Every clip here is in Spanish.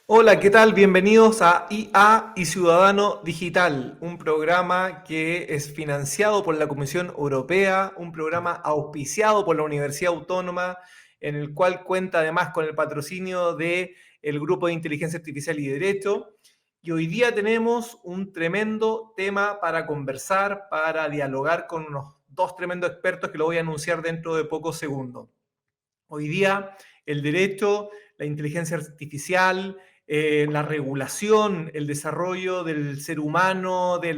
Hola, ¿qué tal? Bienvenidos a IA y Ciudadano Digital, un programa que es financiado por la Comisión Europea, un programa auspiciado por la Universidad Autónoma, en el cual cuenta además con el patrocinio del Grupo de Inteligencia Artificial y Derecho. Y hoy día tenemos un tremendo tema para conversar, para dialogar con unos dos tremendos expertos que lo voy a anunciar dentro de pocos segundos. Hoy día el derecho, la inteligencia artificial, la regulación, el desarrollo del ser humano, de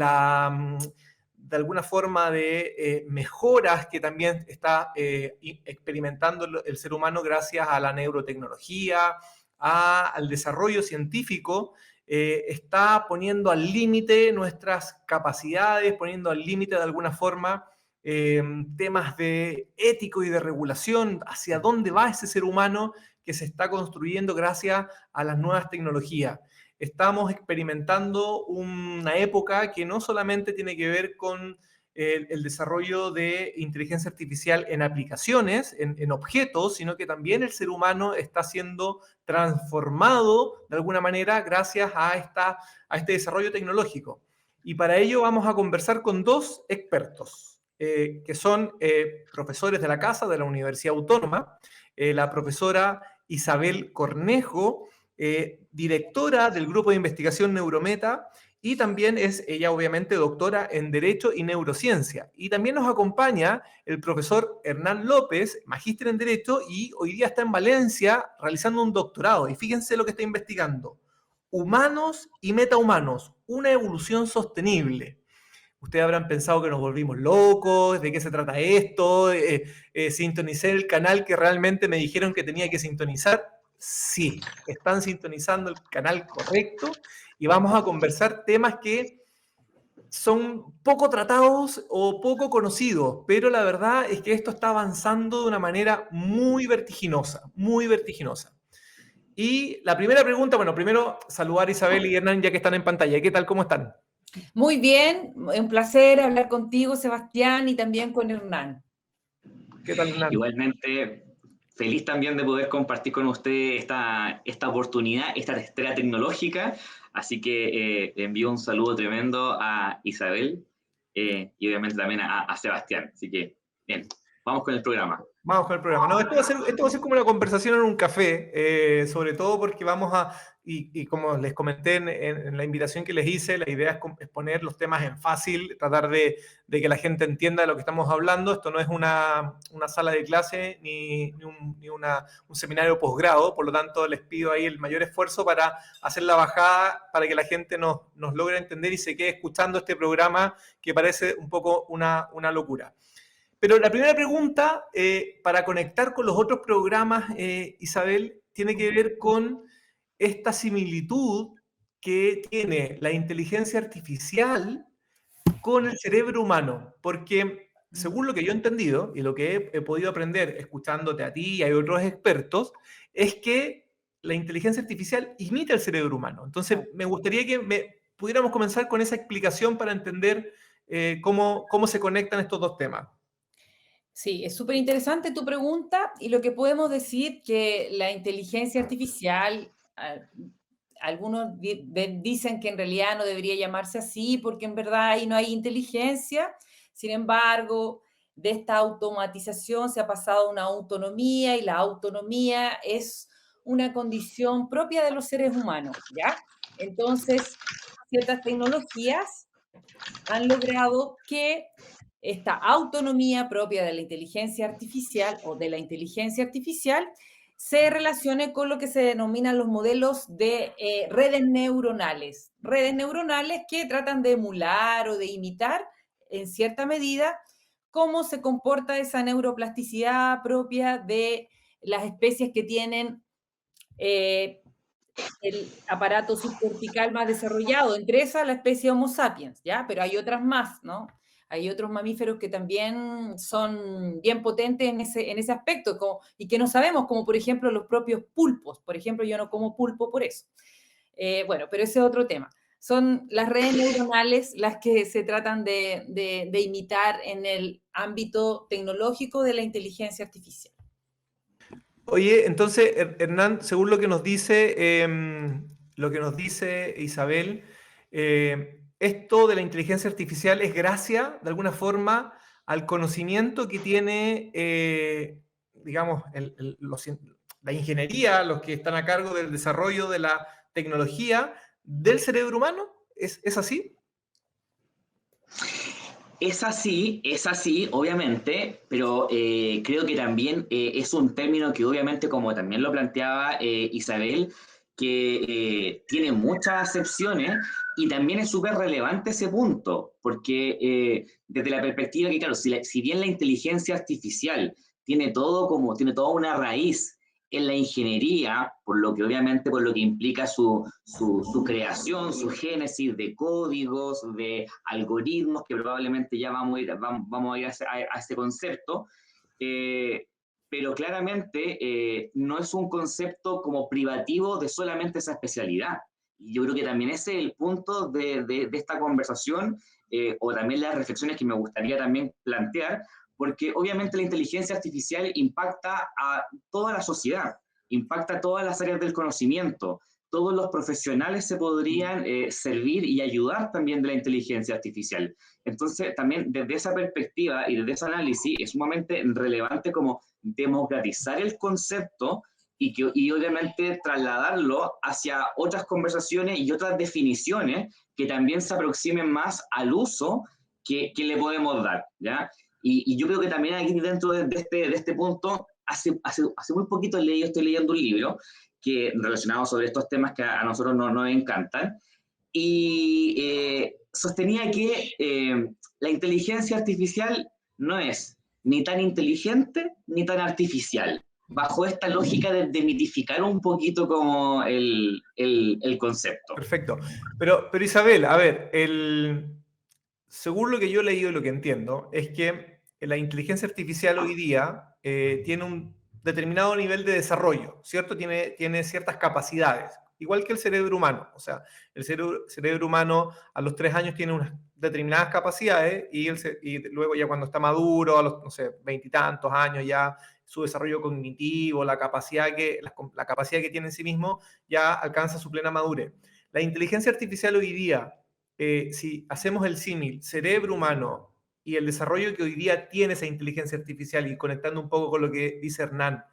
alguna forma de mejoras que también está experimentando el ser humano gracias a la neurotecnología, al desarrollo científico, está poniendo al límite nuestras capacidades, poniendo al límite de alguna forma temas de ético y de regulación, hacia dónde va ese ser humano que se está construyendo gracias a las nuevas tecnologías. Estamos experimentando una época que no solamente tiene que ver con el desarrollo de inteligencia artificial en aplicaciones, en objetos, sino que también el ser humano está siendo transformado de alguna manera gracias a este desarrollo tecnológico. Y para ello vamos a conversar con dos expertos, que son profesores de la casa de la Universidad Autónoma, la profesora Isabel Cornejo, directora del Grupo de Investigación Neurometa, y también es ella obviamente doctora en Derecho y Neurociencia. Y también nos acompaña el profesor Hernán López, magíster en Derecho, y hoy día está en Valencia realizando un doctorado. Y fíjense lo que está investigando: humanos y metahumanos, una evolución sostenible. Ustedes habrán pensado que nos volvimos locos, de qué se trata esto, sintonicé el canal que realmente me dijeron que tenía que sintonizar. Sí, están sintonizando el canal correcto y vamos a conversar temas que son poco tratados o poco conocidos, pero la verdad es que esto está avanzando de una manera muy vertiginosa, muy vertiginosa. Y la primera pregunta, bueno, primero saludar a Isabel y Hernán ya que están en pantalla. ¿Qué tal? ¿Cómo están? Muy bien, un placer hablar contigo, Sebastián, y también con Hernán. ¿Qué tal, Hernán? Igualmente, feliz también de poder compartir con usted esta oportunidad, esta estrella tecnológica. Así que le envío un saludo tremendo a Isabel y obviamente también a Sebastián. Así que, bien, vamos con el programa. Vamos con el programa. No, esto va a ser como una conversación en un café, sobre todo porque vamos a, y como les comenté en la invitación que les hice, la idea es poner los temas en fácil, tratar de que la gente entienda de lo que estamos hablando. Esto no es una sala de clase ni un seminario posgrado, por lo tanto les pido ahí el mayor esfuerzo para hacer la bajada, para que la gente nos logre entender y se quede escuchando este programa que parece un poco una locura. Pero la primera pregunta, para conectar con los otros programas, Isabel, tiene que ver con esta similitud que tiene la inteligencia artificial con el cerebro humano. Porque según lo que yo he entendido y lo que he podido aprender escuchándote a ti y a otros expertos, es que la inteligencia artificial imita el cerebro humano. Entonces, me gustaría que pudiéramos comenzar con esa explicación para entender cómo se conectan estos dos temas. Sí, es súper interesante tu pregunta y lo que podemos decir que la inteligencia artificial, algunos dicen que en realidad no debería llamarse así porque en verdad ahí no hay inteligencia. Sin embargo, de esta automatización se ha pasado a una autonomía y la autonomía es una condición propia de los seres humanos, ¿ya? Entonces, ciertas tecnologías han logrado que esta autonomía propia de la inteligencia artificial o de la inteligencia artificial se relacione con lo que se denominan los modelos de redes neuronales que tratan de emular o de imitar en cierta medida cómo se comporta esa neuroplasticidad propia de las especies que tienen eh, el aparato subcortical más desarrollado, entre esas la especie Homo sapiens, ¿ya? Pero hay otras más, ¿no? Hay otros mamíferos que también son bien potentes en ese aspecto y que no sabemos, como por ejemplo los propios pulpos. Por ejemplo, yo no como pulpo por eso. Bueno, pero ese es otro tema. Son las redes neuronales las que se tratan de imitar en el ámbito tecnológico de la inteligencia artificial. Oye, entonces, Hernán, según lo que nos dice, lo que nos dice Isabel, esto de la inteligencia artificial es gracias, de alguna forma, al conocimiento que tiene, digamos, la ingeniería, los que están a cargo del desarrollo de la tecnología del cerebro humano. ¿Es así? Es así, obviamente, pero creo que también es un término que obviamente, como también lo planteaba Isabel, que tiene muchas acepciones y también es súper relevante ese punto, porque desde la perspectiva que, claro, si bien la inteligencia artificial tiene toda una raíz en la ingeniería, por lo que obviamente por lo que implica su creación, su génesis de códigos, de algoritmos, que probablemente ya vamos a ir a ese concepto, eh, pero claramente no es un concepto como privativo de solamente esa especialidad. Y yo creo que también ese es el punto de esta conversación, o también las reflexiones que me gustaría también plantear, porque obviamente la inteligencia artificial impacta a toda la sociedad, impacta a todas las áreas del conocimiento. Todos los profesionales se podrían servir y ayudar también de la inteligencia artificial. Entonces, también desde esa perspectiva y desde ese análisis es sumamente relevante como democratizar el concepto y obviamente trasladarlo hacia otras conversaciones y otras definiciones que también se aproximen más al uso que le podemos dar, ¿ya? Y yo creo que también aquí dentro de este punto, hace muy poquito estoy leyendo un libro relacionado sobre estos temas que a nosotros nos encantan, y sostenía que la inteligencia artificial no es ni tan inteligente ni tan artificial, bajo esta lógica de demitificar un poquito como el concepto. Perfecto. Pero Isabel, a ver, según lo que yo he leído y lo que entiendo, es que la inteligencia artificial hoy día tiene un determinado nivel de desarrollo, ¿cierto? Tiene ciertas capacidades, igual que el cerebro humano. O sea, el cerebro humano a los 3 años tiene unas determinadas capacidades y luego ya cuando está maduro, a los, no sé, 20 y tantos años ya su desarrollo cognitivo, la capacidad que tiene en sí mismo ya alcanza su plena madurez. La inteligencia artificial hoy día, si hacemos el símil cerebro humano y el desarrollo que hoy día tiene esa inteligencia artificial y conectando un poco con lo que dice Hernán,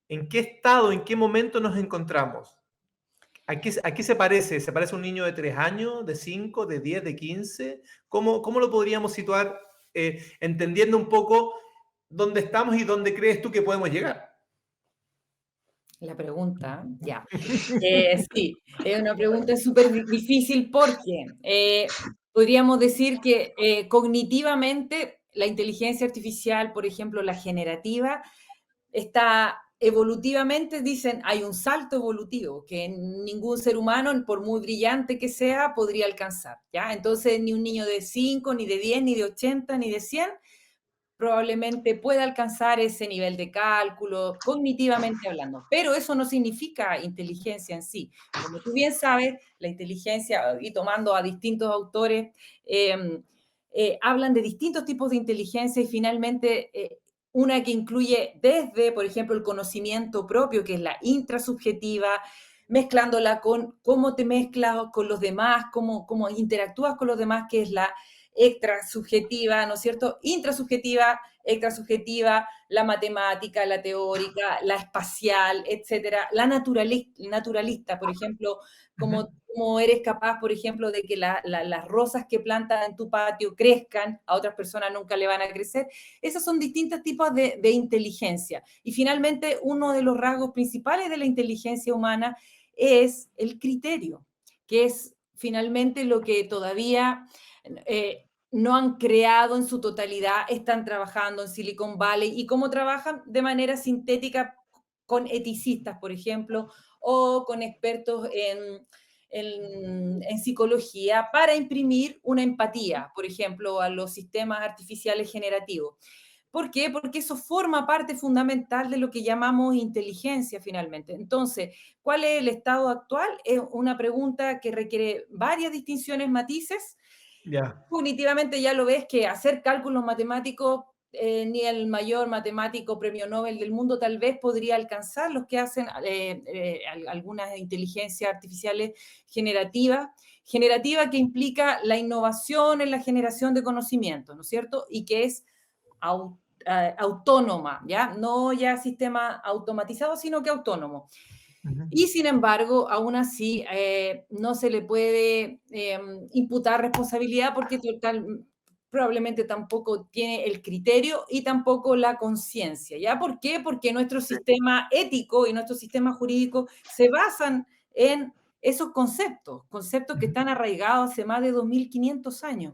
¿en qué estado, en qué momento nos encontramos? ¿A qué se parece? ¿Se parece a un niño de 3 años, de 5, de 10, de 15? ¿Cómo lo podríamos situar entendiendo un poco dónde estamos y dónde crees tú que podemos llegar? La pregunta, ya. Sí, es una pregunta súper difícil porque podríamos decir que cognitivamente la inteligencia artificial, por ejemplo, la generativa, está evolutivamente, dicen, hay un salto evolutivo que ningún ser humano, por muy brillante que sea, podría alcanzar, ¿ya? Entonces, ni un niño de 5, ni de 10, ni de 80, ni de 100 probablemente pueda alcanzar ese nivel de cálculo, cognitivamente hablando. Pero eso no significa inteligencia en sí. Como tú bien sabes, la inteligencia, y tomando a distintos autores, hablan de distintos tipos de inteligencia y finalmente una que incluye desde, por ejemplo, el conocimiento propio, que es la intrasubjetiva, mezclándola con cómo te mezclas con los demás, cómo interactúas con los demás, que es la extrasubjetiva, ¿no es cierto? Intrasubjetiva, extrasubjetiva, la matemática, la teórica, la espacial, etcétera. La naturalista, por ejemplo, como eres capaz, por ejemplo, de que las rosas que plantas en tu patio crezcan, a otras personas nunca le van a crecer. Esos son distintos tipos de inteligencia. Y finalmente, uno de los rasgos principales de la inteligencia humana es el criterio, que es finalmente lo que todavía no han creado en su totalidad, están trabajando en Silicon Valley y cómo trabajan de manera sintética con eticistas, por ejemplo, o con expertos en psicología para imprimir una empatía, por ejemplo, a los sistemas artificiales generativos. ¿Por qué? Porque eso forma parte fundamental de lo que llamamos inteligencia finalmente. Entonces, ¿cuál es el estado actual? Es una pregunta que requiere varias distinciones, matices. Ya. Cognitivamente ya lo ves que hacer cálculos matemáticos ni el mayor matemático premio Nobel del mundo tal vez podría alcanzar los que hacen algunas inteligencias artificiales generativas que implica la innovación en la generación de conocimiento, ¿no es cierto? Y que es autónoma, ¿ya? No ya sistema automatizado, sino que autónomo. Y sin embargo, aún así, no se le puede imputar responsabilidad porque probablemente tampoco tiene el criterio y tampoco la conciencia, ¿ya? ¿Por qué? Porque nuestro sistema ético y nuestro sistema jurídico se basan en esos conceptos que están arraigados hace más de 2500 años.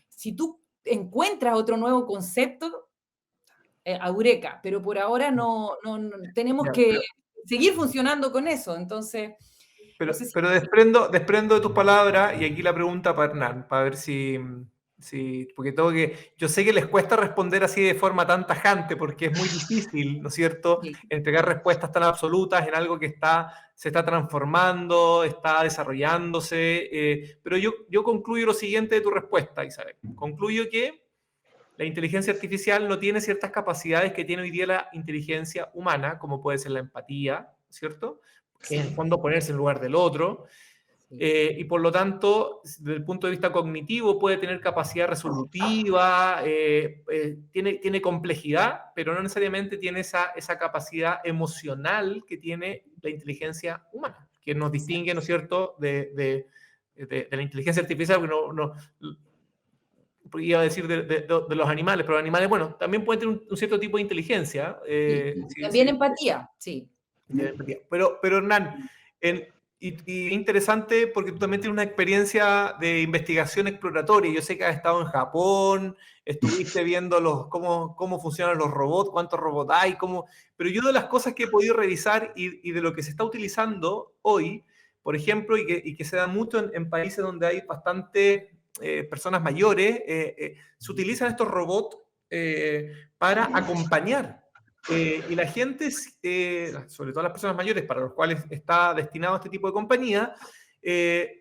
Si tú encuentras otro nuevo concepto, eureka, pero por ahora no tenemos que seguir funcionando con eso, entonces... Pero, no sé si... pero desprendo de tus palabras, y aquí la pregunta para Hernán, para ver si porque yo sé que les cuesta responder así de forma tan tajante, porque es muy difícil, ¿no es cierto?, Sí. entregar respuestas tan absolutas en algo que se está transformando, está desarrollándose, pero yo concluyo lo siguiente de tu respuesta, Isabel. Concluyo que la inteligencia artificial no tiene ciertas capacidades que tiene hoy día la inteligencia humana, como puede ser la empatía, ¿cierto?, que en el fondo ponerse en lugar del otro, y por lo tanto, desde el punto de vista cognitivo, puede tener capacidad resolutiva, tiene complejidad, pero no necesariamente tiene esa capacidad emocional que tiene la inteligencia humana, que nos distingue, ¿no es cierto?, de la inteligencia artificial, porque iba a decir de los animales, pero los animales, bueno, también pueden tener un cierto tipo de inteligencia. También empatía, sí. Pero Hernán, y interesante porque tú también tienes una experiencia de investigación exploratoria. Yo sé que has estado en Japón, estuviste viendo cómo funcionan los robots, cuántos robots hay, pero yo de las cosas que he podido revisar y de lo que se está utilizando hoy, por ejemplo, y que se da mucho en países donde hay bastante personas mayores, se utilizan estos robots para acompañar. Y la gente, sobre todo las personas mayores para los cuales está destinado este tipo de compañía,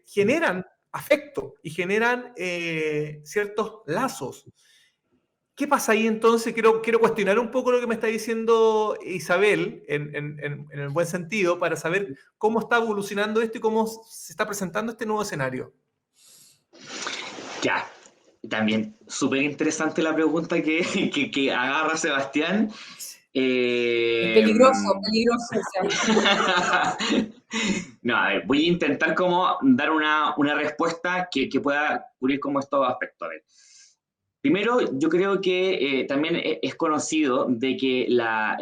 generan afecto y generan ciertos lazos. ¿Qué pasa ahí entonces? Quiero cuestionar un poco lo que me está diciendo Isabel, en el buen sentido, para saber cómo está evolucionando esto y cómo se está presentando este nuevo escenario. Ya, también súper interesante la pregunta que agarra Sebastián. Peligroso. No, a ver, voy a intentar como dar una respuesta que pueda cubrir como estos aspectos. A ver. Primero, yo creo que también es conocido de que la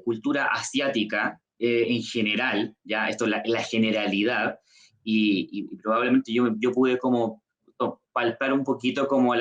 cultura asiática en general, ya esto es la generalidad, y probablemente yo pude como palpar un poquito como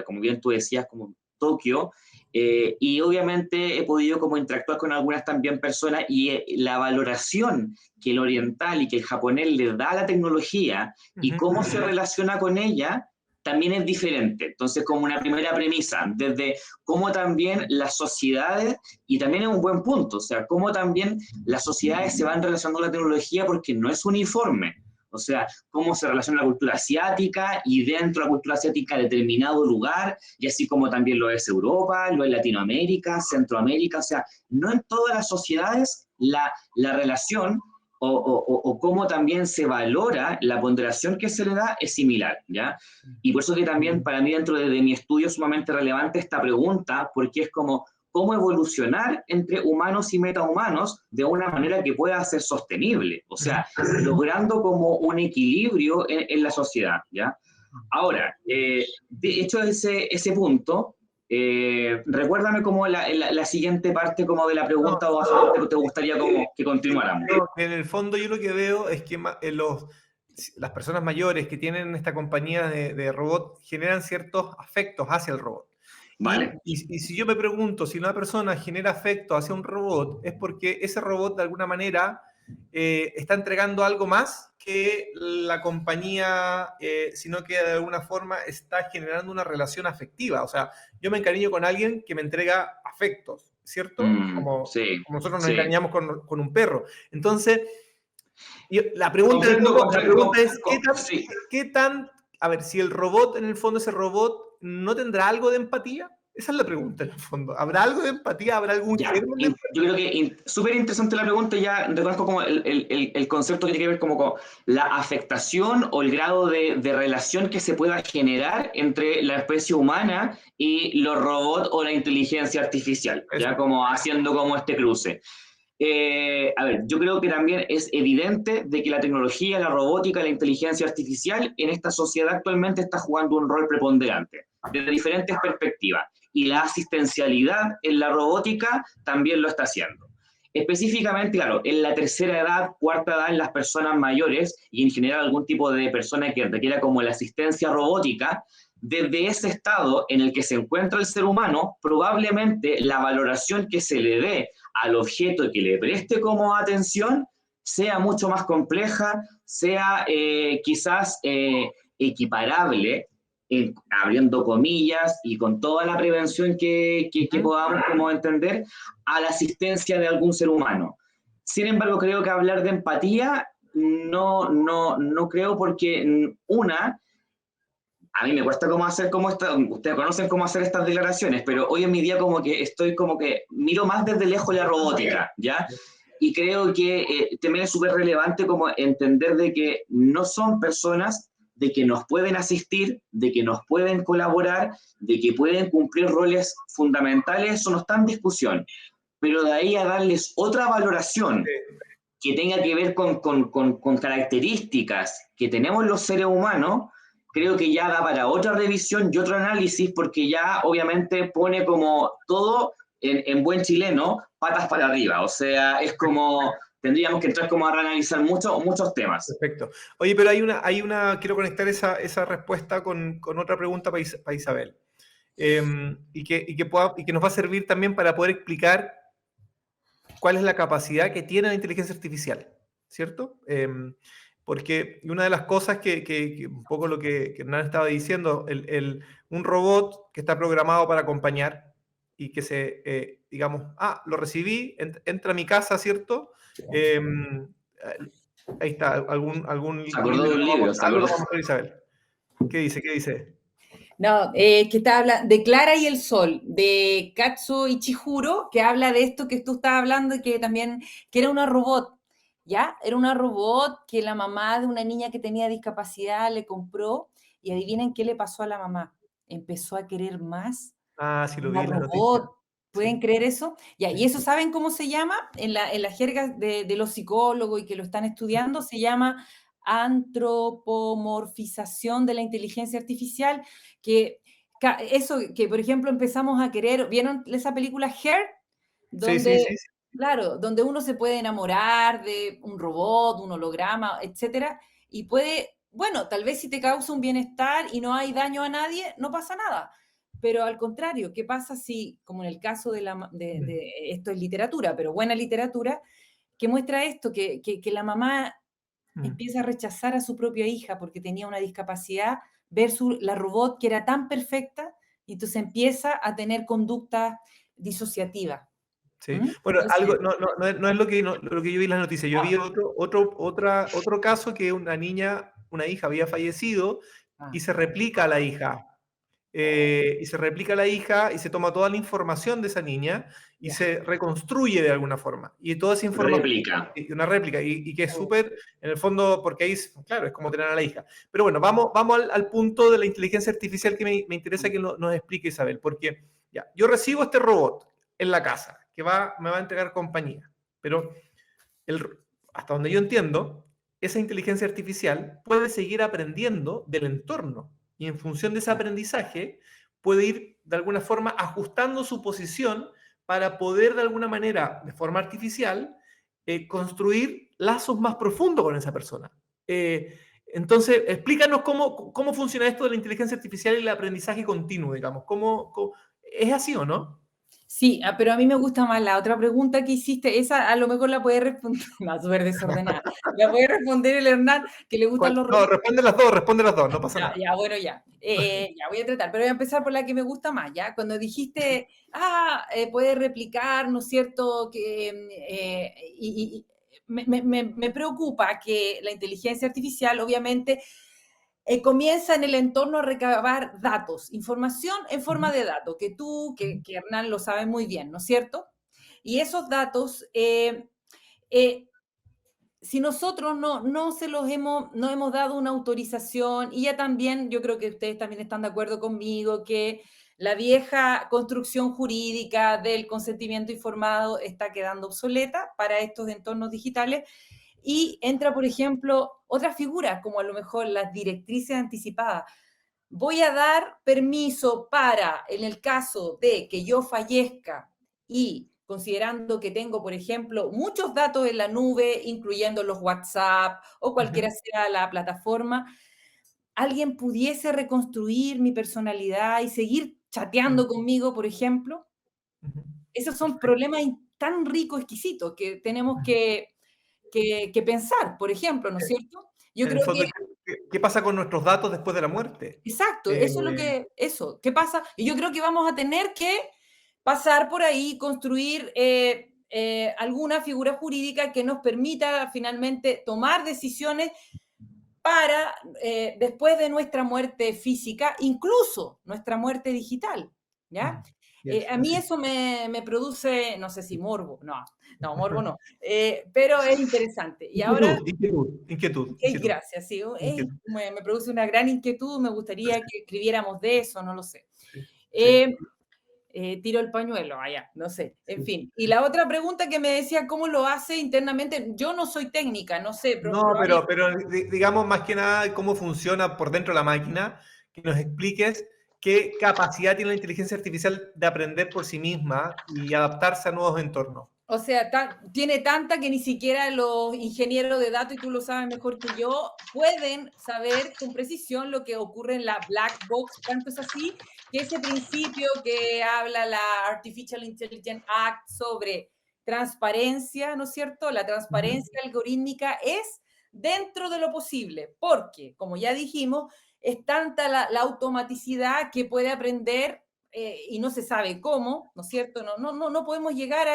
como bien tú decías, como Tokio, y obviamente he podido como interactuar con algunas también personas y la valoración que el oriental y que el japonés le da a la tecnología y cómo se relaciona con ella también es diferente. Entonces, como una primera premisa, desde cómo también las sociedades, y también es un buen punto, o sea, cómo también las sociedades se van relacionando con la tecnología porque no es uniforme. O sea, cómo se relaciona la cultura asiática y dentro de la cultura asiática determinado lugar, y así como también lo es Europa, lo es Latinoamérica, Centroamérica, o sea, no en todas las sociedades la relación o cómo también se valora la ponderación que se le da es similar, ¿ya? Y por eso que también para mí dentro de mi estudio es sumamente relevante esta pregunta, porque es como cómo evolucionar entre humanos y metahumanos de una manera que pueda ser sostenible, o sea, logrando como un equilibrio en la sociedad, ¿ya? Ahora, de hecho ese punto, recuérdame como la siguiente parte como de la pregunta o aspecto que te gustaría como que continuáramos. En el fondo yo lo que veo es que las personas mayores que tienen esta compañía de robot generan ciertos afectos hacia el robot. Vale. Y si yo me pregunto si una persona genera afecto hacia un robot, es porque ese robot de alguna manera está entregando algo más que la compañía, sino que de alguna forma está generando una relación afectiva. O sea, yo me encariño con alguien que me entrega afectos, ¿cierto? Como nosotros nos encariñamos con un perro. Entonces, la pregunta es, ¿qué tan, a ver, si el robot, en el fondo ese robot no tendrá algo de empatía? Esa es la pregunta en el fondo. ¿Habrá algo de empatía? ¿Habrá algún Ya, germen de empatía? yo creo que súper interesante la pregunta, ya reconozco como el concepto que tiene que ver como con la afectación o el grado de relación que se pueda generar entre la especie humana y los robots o la inteligencia artificial, ya Eso. como haciendo como este cruce. A ver, yo creo que también es evidente de que la tecnología, la robótica, la inteligencia artificial en esta sociedad actualmente está jugando un rol preponderante desde diferentes perspectivas y la asistencialidad en la robótica también lo está haciendo. Específicamente, claro, en la tercera edad, cuarta edad, en las personas mayores y en general algún tipo de persona que requiera como la asistencia robótica, desde ese estado en el que se encuentra el ser humano, probablemente la valoración que se le dé al objeto que le preste como atención sea mucho más compleja, sea quizás equiparable, abriendo comillas y con toda la prevención que podamos como entender, a la asistencia de algún ser humano. Sin embargo, creo que hablar de empatía no creo porque a mí me cuesta cómo hacer como esta, ustedes conocen cómo hacer estas declaraciones, pero hoy en mi día como que estoy como que miro más desde lejos la robótica, ¿ya? Y creo que también es súper relevante como entender de que no son personas de que nos pueden asistir, de que nos pueden colaborar, de que pueden cumplir roles fundamentales, eso no está en discusión. Pero de ahí a darles otra valoración que tenga que ver con características que tenemos los seres humanos, creo que ya da para otra revisión y otro análisis, porque ya obviamente pone como todo en buen chileno, patas para arriba. O sea, es como, tendríamos que entrar como a reanalizar muchos temas. Perfecto. Oye, pero quiero conectar esa respuesta con otra pregunta para Isabel. Y que nos va a servir también para poder explicar cuál es la capacidad que tiene la inteligencia artificial, ¿cierto? Porque una de las cosas que un poco lo que Hernán estaba diciendo, un robot que está programado para acompañar y que digamos, lo recibí, entra a mi casa, ¿cierto? Ahí está, algún Se acordó de un libro, se algo lo acordó. vamos a ver, Isabel. ¿Qué dice? ¿Qué dice? No, que está hablando de Clara y el Sol, de Katsuo Ichihuro, que habla de esto que tú estás hablando y que también, que era una robot, ¿ya? Era una robot que la mamá de una niña que tenía discapacidad le compró y adivinen qué le pasó a la mamá. Empezó a querer más Sí, lo vi la en las noticias. robot. ¿Pueden Sí, creer eso? Ya, sí. ¿y eso saben cómo se llama? En la jerga de los psicólogos y que lo están estudiando, se llama antropomorfización de la inteligencia artificial, que eso que, por ejemplo, empezamos a querer, ¿vieron esa película Her? Sí, sí, Donde, sí, sí. claro, donde uno se puede enamorar de un robot, un holograma, etcétera, y puede, bueno, tal vez si te causa un bienestar y no hay daño a nadie, no pasa nada. Pero al contrario, ¿qué pasa si, como en el caso esto es literatura, pero buena literatura, que muestra esto, que la mamá empieza a rechazar a su propia hija porque tenía una discapacidad versus la robot que era tan perfecta, y entonces empieza a tener conducta disociativa. Sí. ¿Mm? Bueno, Entonces, no es lo que yo vi en las noticias. Yo vi otro caso que una hija había fallecido y se replica a la hija. Y se replica a la hija y se toma toda la información de esa niña y ya. se reconstruye de alguna forma. Y toda esa información, Réplica. una réplica, y que es súper, en el fondo, porque ahí, claro, es como tener a la hija. Pero bueno, vamos al punto de la inteligencia artificial que me interesa que nos explique Isabel, porque ya, yo recibo este robot en la casa que me va a entregar compañía, pero el, hasta donde yo entiendo, esa inteligencia artificial puede seguir aprendiendo del entorno y en función de ese aprendizaje puede ir de alguna forma ajustando su posición para poder de alguna manera, de forma artificial, construir lazos más profundos con esa persona. Entonces, explícanos cómo funciona esto de la inteligencia artificial y el aprendizaje continuo, digamos. ¿Es así o no? Sí, pero a mí me gusta más la otra pregunta que hiciste. Esa a lo mejor la puede responder, no, súper desordenada. La puede responder el Hernán, que le gustan los No, robots. responde las dos, no pasa nada. Ya, bueno, ya. Ya voy a tratar, pero voy a empezar por la que me gusta más, ¿ya? Cuando dijiste, puede replicar, ¿no es cierto? Me preocupa que la inteligencia artificial, obviamente, comienza en el entorno a recabar datos, información en forma de datos, que tú, que Hernán lo sabe muy bien, ¿no es cierto? Y esos datos, si nosotros no se los no hemos dado una autorización, y ya también, yo creo que ustedes también están de acuerdo conmigo, que la vieja construcción jurídica del consentimiento informado está quedando obsoleta para estos entornos digitales, y entra, por ejemplo, otras figuras, como a lo mejor las directrices anticipadas. Voy a dar permiso para, en el caso de que yo fallezca y considerando que tengo, por ejemplo, muchos datos en la nube, incluyendo los WhatsApp o cualquiera sea la plataforma, alguien pudiese reconstruir mi personalidad y seguir chateando conmigo, por ejemplo. Esos son problemas tan ricos, exquisitos, que tenemos que pensar, por ejemplo, ¿no es cierto? Yo En el creo que fondo, ¿qué pasa con nuestros datos después de la muerte? exacto, Eh, eso es lo que, eso, ¿qué pasa? Y yo creo que vamos a tener que pasar por ahí, construir alguna figura jurídica que nos permita finalmente tomar decisiones para después de nuestra muerte física, incluso nuestra muerte digital, ¿ya? Yes, A mí eso me produce, no sé si morbo, morbo no, pero es interesante. Y ahora, inquietud. gracias, sí, me produce una gran inquietud, me gustaría que escribiéramos de eso, no lo sé. Sí, Tiro el pañuelo, allá, no sé, en sí. fin. Y la otra pregunta que me decía, ¿cómo lo hace internamente? Yo no soy técnica, no sé, No, pero digamos más que nada cómo funciona por dentro de la máquina, que nos expliques qué capacidad tiene la inteligencia artificial de aprender por sí misma y adaptarse a nuevos entornos. o sea, tiene tanta que ni siquiera los ingenieros de datos, y tú lo sabes mejor que yo, pueden saber con precisión lo que ocurre en la black box. Tanto es así que ese principio que habla la Artificial Intelligence Act sobre transparencia, ¿no es cierto? La transparencia algorítmica es dentro de lo posible, porque, como ya dijimos, es tanta la automaticidad que puede aprender y no se sabe cómo, ¿no es cierto? No podemos llegar a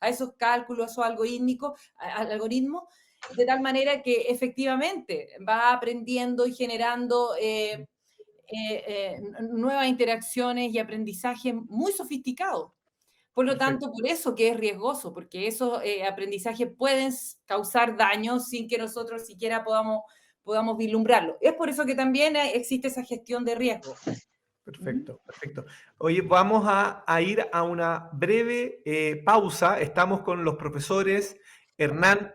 esos cálculos, a esos algoritmos, de tal manera que efectivamente va aprendiendo y generando nuevas interacciones y aprendizaje muy sofisticado. Por lo tanto, por eso que es riesgoso, porque esos aprendizajes pueden causar daños sin que nosotros siquiera podamos vislumbrarlo. Es por eso que también existe esa gestión de riesgo. Perfecto. Oye, vamos a ir a una breve pausa. Estamos con los profesores Hernán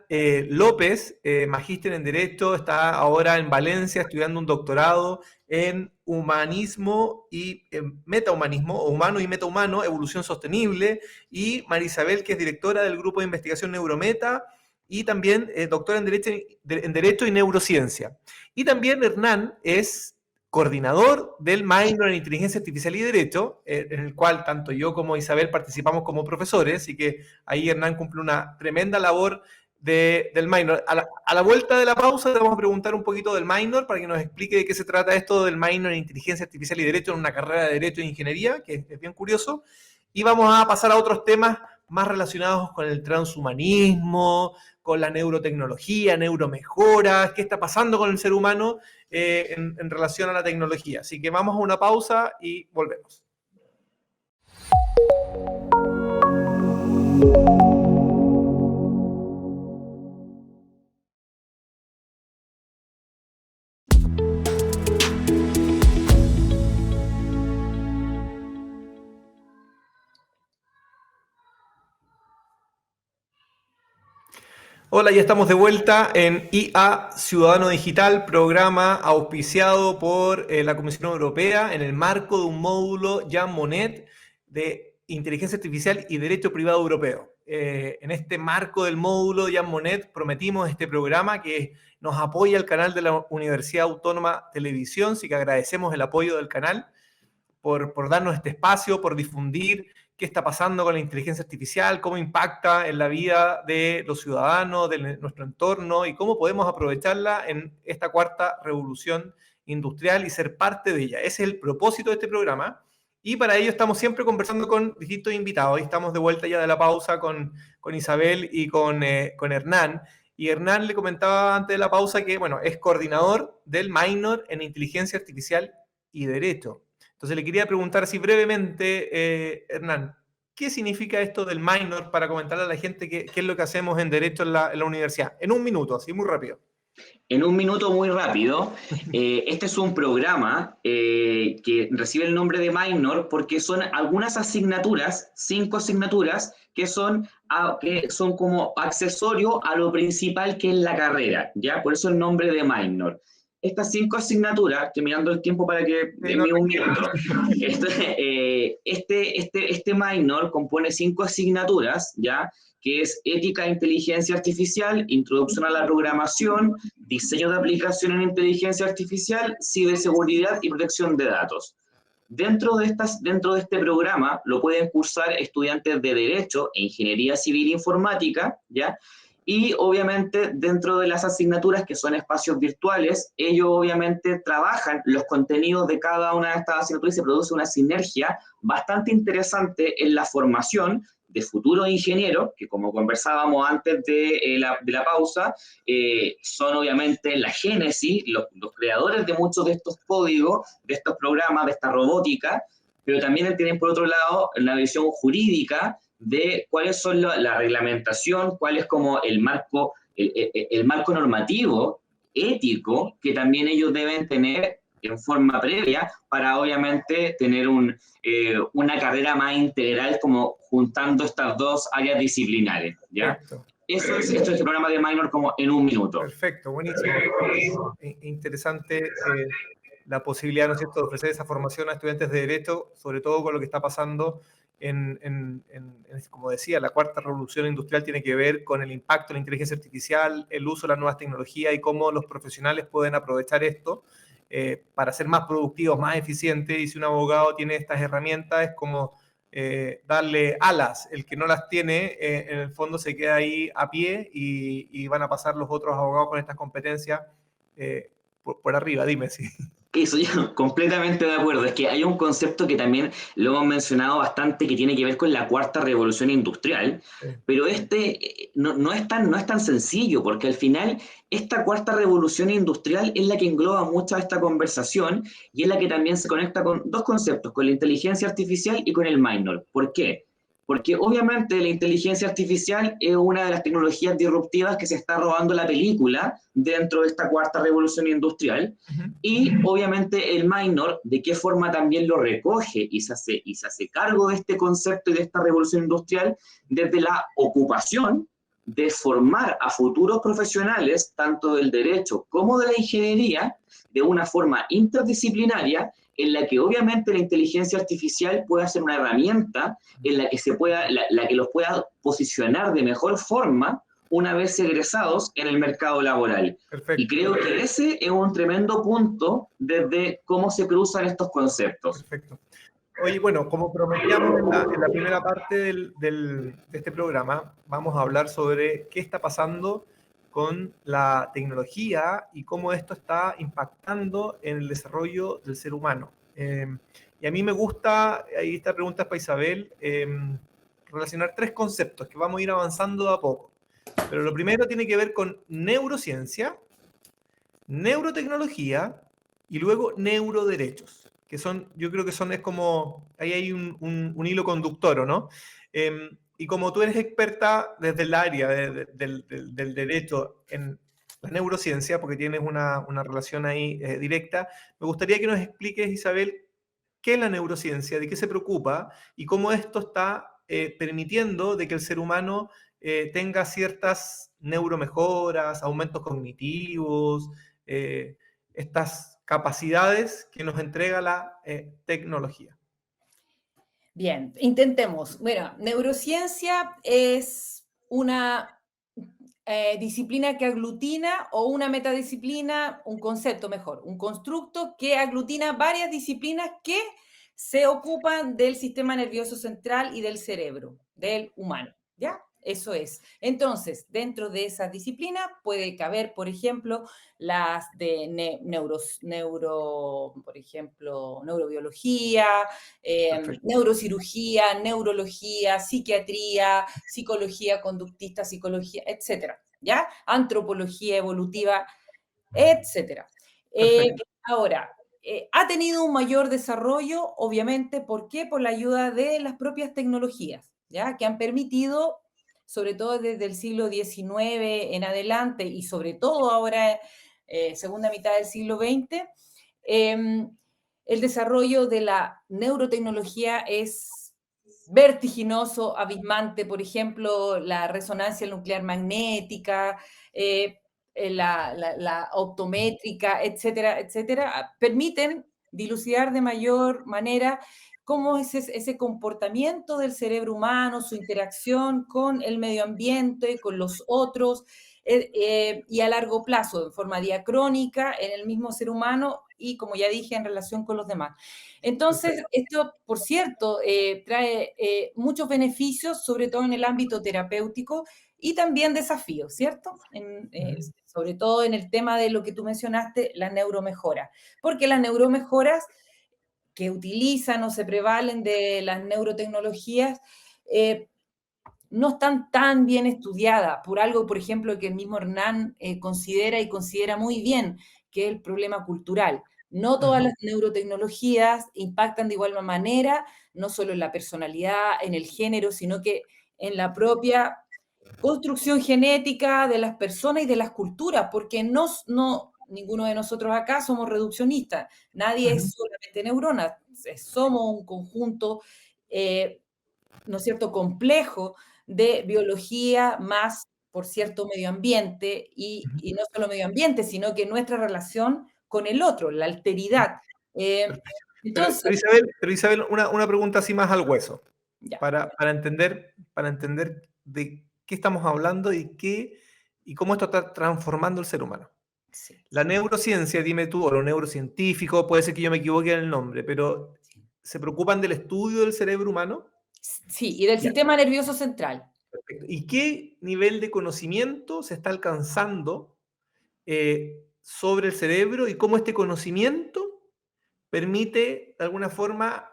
López, magíster en Derecho, está ahora en Valencia estudiando un doctorado en humanismo y metahumanismo, o humano y metahumano, evolución sostenible, y Marisabel, que es directora del Grupo de Investigación Neurometa, y también doctora en Derecho y Neurociencia. Y también Hernán es coordinador del minor en Inteligencia Artificial y Derecho, en el cual tanto yo como Isabel participamos como profesores, así que ahí Hernán cumple una tremenda labor del minor. A la vuelta de la pausa le vamos a preguntar un poquito del minor para que nos explique de qué se trata esto del minor en Inteligencia Artificial y Derecho en una carrera de Derecho e Ingeniería, que es bien curioso, y vamos a pasar a otros temas más relacionados con el transhumanismo, con la neurotecnología, neuromejoras, qué está pasando con el ser humano en relación a la tecnología. Así que vamos a una pausa y volvemos. Hola, ya estamos de vuelta en IA Ciudadano Digital, programa auspiciado por la Comisión Europea en el marco de un módulo Jean Monnet de Inteligencia Artificial y Derecho Privado Europeo. En este marco del módulo Jean Monnet prometimos este programa que nos apoya el canal de la Universidad Autónoma Televisión, así que agradecemos el apoyo del canal por darnos este espacio, por difundir qué está pasando con la inteligencia artificial, cómo impacta en la vida de los ciudadanos, de nuestro entorno y cómo podemos aprovecharla en esta cuarta revolución industrial y ser parte de ella. Ese es el propósito de este programa. Y para ello estamos siempre conversando con distintos invitados. Hoy estamos de vuelta ya de la pausa con Isabel y con Hernán. Y Hernán le comentaba antes de la pausa que, bueno, es coordinador del minor en inteligencia artificial y derecho. Entonces le quería preguntar así brevemente, Hernán, ¿qué significa esto del minor para comentarle a la gente qué es lo que hacemos en derecho en la universidad? En un minuto, así muy rápido. En un minuto muy rápido, este es un programa que recibe el nombre de minor porque son algunas asignaturas, 5 asignaturas, que son como accesorio a lo principal que es la carrera, ¿ya? Por eso el nombre de minor. Estas 5 asignaturas, estoy mirando el tiempo para que denme un minuto. Este minor compone 5 asignaturas, ¿ya? Que es ética e inteligencia artificial, introducción a la programación, diseño de aplicación en inteligencia artificial, ciberseguridad y protección de datos. Dentro de este programa lo pueden cursar estudiantes de Derecho e Ingeniería Civil e Informática, ¿ya? Y obviamente dentro de las asignaturas que son espacios virtuales, ellos obviamente trabajan los contenidos de cada una de estas asignaturas y se produce una sinergia bastante interesante en la formación de futuros ingenieros, que como conversábamos antes de la pausa, son obviamente la génesis, los creadores de muchos de estos códigos, de estos programas, de esta robótica, pero también tienen por otro lado la visión jurídica de cuáles son la reglamentación, cuál es como el marco normativo, ético, que también ellos deben tener en forma previa para obviamente tener una carrera más integral como juntando estas dos áreas disciplinares, ¿ya? Perfecto. Esto es el programa de minor como en un minuto. Perfecto, buenísimo. Interesante la posibilidad, ¿no es cierto?, de ofrecer esa formación a estudiantes de Derecho, sobre todo con lo que está pasando como decía, la cuarta revolución industrial tiene que ver con el impacto de la inteligencia artificial, el uso de las nuevas tecnologías y cómo los profesionales pueden aprovechar esto para ser más productivos, más eficientes. Y si un abogado tiene estas herramientas, es como darle alas. El que no las tiene, en el fondo se queda ahí a pie y van a pasar los otros abogados con estas competencias por arriba. Dime si... Eso yo completamente de acuerdo. Es que hay un concepto que también lo hemos mencionado bastante que tiene que ver con la cuarta revolución industrial, pero no es tan sencillo, porque al final esta cuarta revolución industrial es la que engloba mucha de esta conversación y es la que también se conecta con dos conceptos, con la inteligencia artificial y con el minor. ¿Por qué? Porque obviamente la inteligencia artificial es una de las tecnologías disruptivas que se está robando la película dentro de esta cuarta revolución industrial. Y obviamente el minor, de qué forma también lo recoge y se hace cargo de este concepto y de esta revolución industrial desde la ocupación de formar a futuros profesionales, tanto del derecho como de la ingeniería, de una forma interdisciplinaria, en la que obviamente la inteligencia artificial pueda ser una herramienta en la que la que los pueda posicionar de mejor forma una vez egresados en el mercado laboral. Perfecto. Y creo que ese es un tremendo punto desde cómo se cruzan estos conceptos. Perfecto. Oye, bueno, como prometíamos en la primera parte de este programa, vamos a hablar sobre qué está pasando con la tecnología y cómo esto está impactando en el desarrollo del ser humano. Y a mí me gusta, ahí esta pregunta es para Isabel, relacionar 3 conceptos que vamos a ir avanzando de a poco. Pero lo primero tiene que ver con neurociencia, neurotecnología y luego neuroderechos, que son, yo creo que es como, ahí hay un hilo conductor, ¿no? Y como tú eres experta desde el área del derecho en la neurociencia, porque tienes una relación ahí directa, me gustaría que nos expliques, Isabel, qué es la neurociencia, de qué se preocupa y cómo esto está permitiendo de que el ser humano tenga ciertas neuromejoras, aumentos cognitivos, estas capacidades que nos entrega la tecnología. Bien, intentemos. Bueno, neurociencia es una disciplina que aglutina o una metadisciplina, un concepto mejor, un constructo que aglutina varias disciplinas que se ocupan del sistema nervioso central y del cerebro, del humano, ¿ya? Eso es. Entonces, dentro de esa disciplina puede caber, por ejemplo, las de por ejemplo, neurobiología, neurocirugía, neurología, psiquiatría, psicología conductista, psicología, etcétera. ¿ya? Antropología evolutiva, etcétera. Perfecto. Ahora, ha tenido un mayor desarrollo, obviamente, ¿por qué? Por la ayuda de las propias tecnologías, ¿ya? Que han permitido, sobre todo desde el siglo XIX en adelante y sobre todo ahora, segunda mitad del siglo XX, el desarrollo de la neurotecnología es vertiginoso, abismante, por ejemplo, la resonancia nuclear magnética, la optométrica, etcétera, etcétera, permiten dilucidar de mayor manera cómo es ese comportamiento del cerebro humano, su interacción con el medio ambiente, con los otros, y a largo plazo, en forma diacrónica, en el mismo ser humano y, como ya dije, en relación con los demás. Entonces, esto, por cierto, trae muchos beneficios, sobre todo en el ámbito terapéutico, y también desafíos, ¿cierto? Sobre todo en el tema de lo que tú mencionaste, la neuromejora. Porque las neuromejoras que utilizan o se prevalen de las neurotecnologías no están tan bien estudiadas por algo, por ejemplo, que el mismo Hernán considera muy bien, que es el problema cultural. No todas las neurotecnologías impactan de igual manera, no solo en la personalidad, en el género, sino que en la propia construcción genética de las personas y de las culturas, porque ninguno de nosotros acá somos reduccionistas, nadie es solamente neuronas, somos un conjunto, ¿no es cierto?, complejo de biología más, por cierto, medio ambiente, y no solo medio ambiente, sino que nuestra relación con el otro, la alteridad. Entonces, Pero Isabel, una pregunta así más al hueso, ya, para entender de qué estamos hablando y cómo esto está transformando el ser humano. sí, La neurociencia, dime tú, o lo neurocientífico, puede ser que yo me equivoque en el nombre, pero ¿se preocupan del estudio del cerebro humano? sí, y del Ya, sistema nervioso central. perfecto. ¿Y qué nivel de conocimiento se está alcanzando sobre el cerebro y cómo este conocimiento permite, de alguna forma,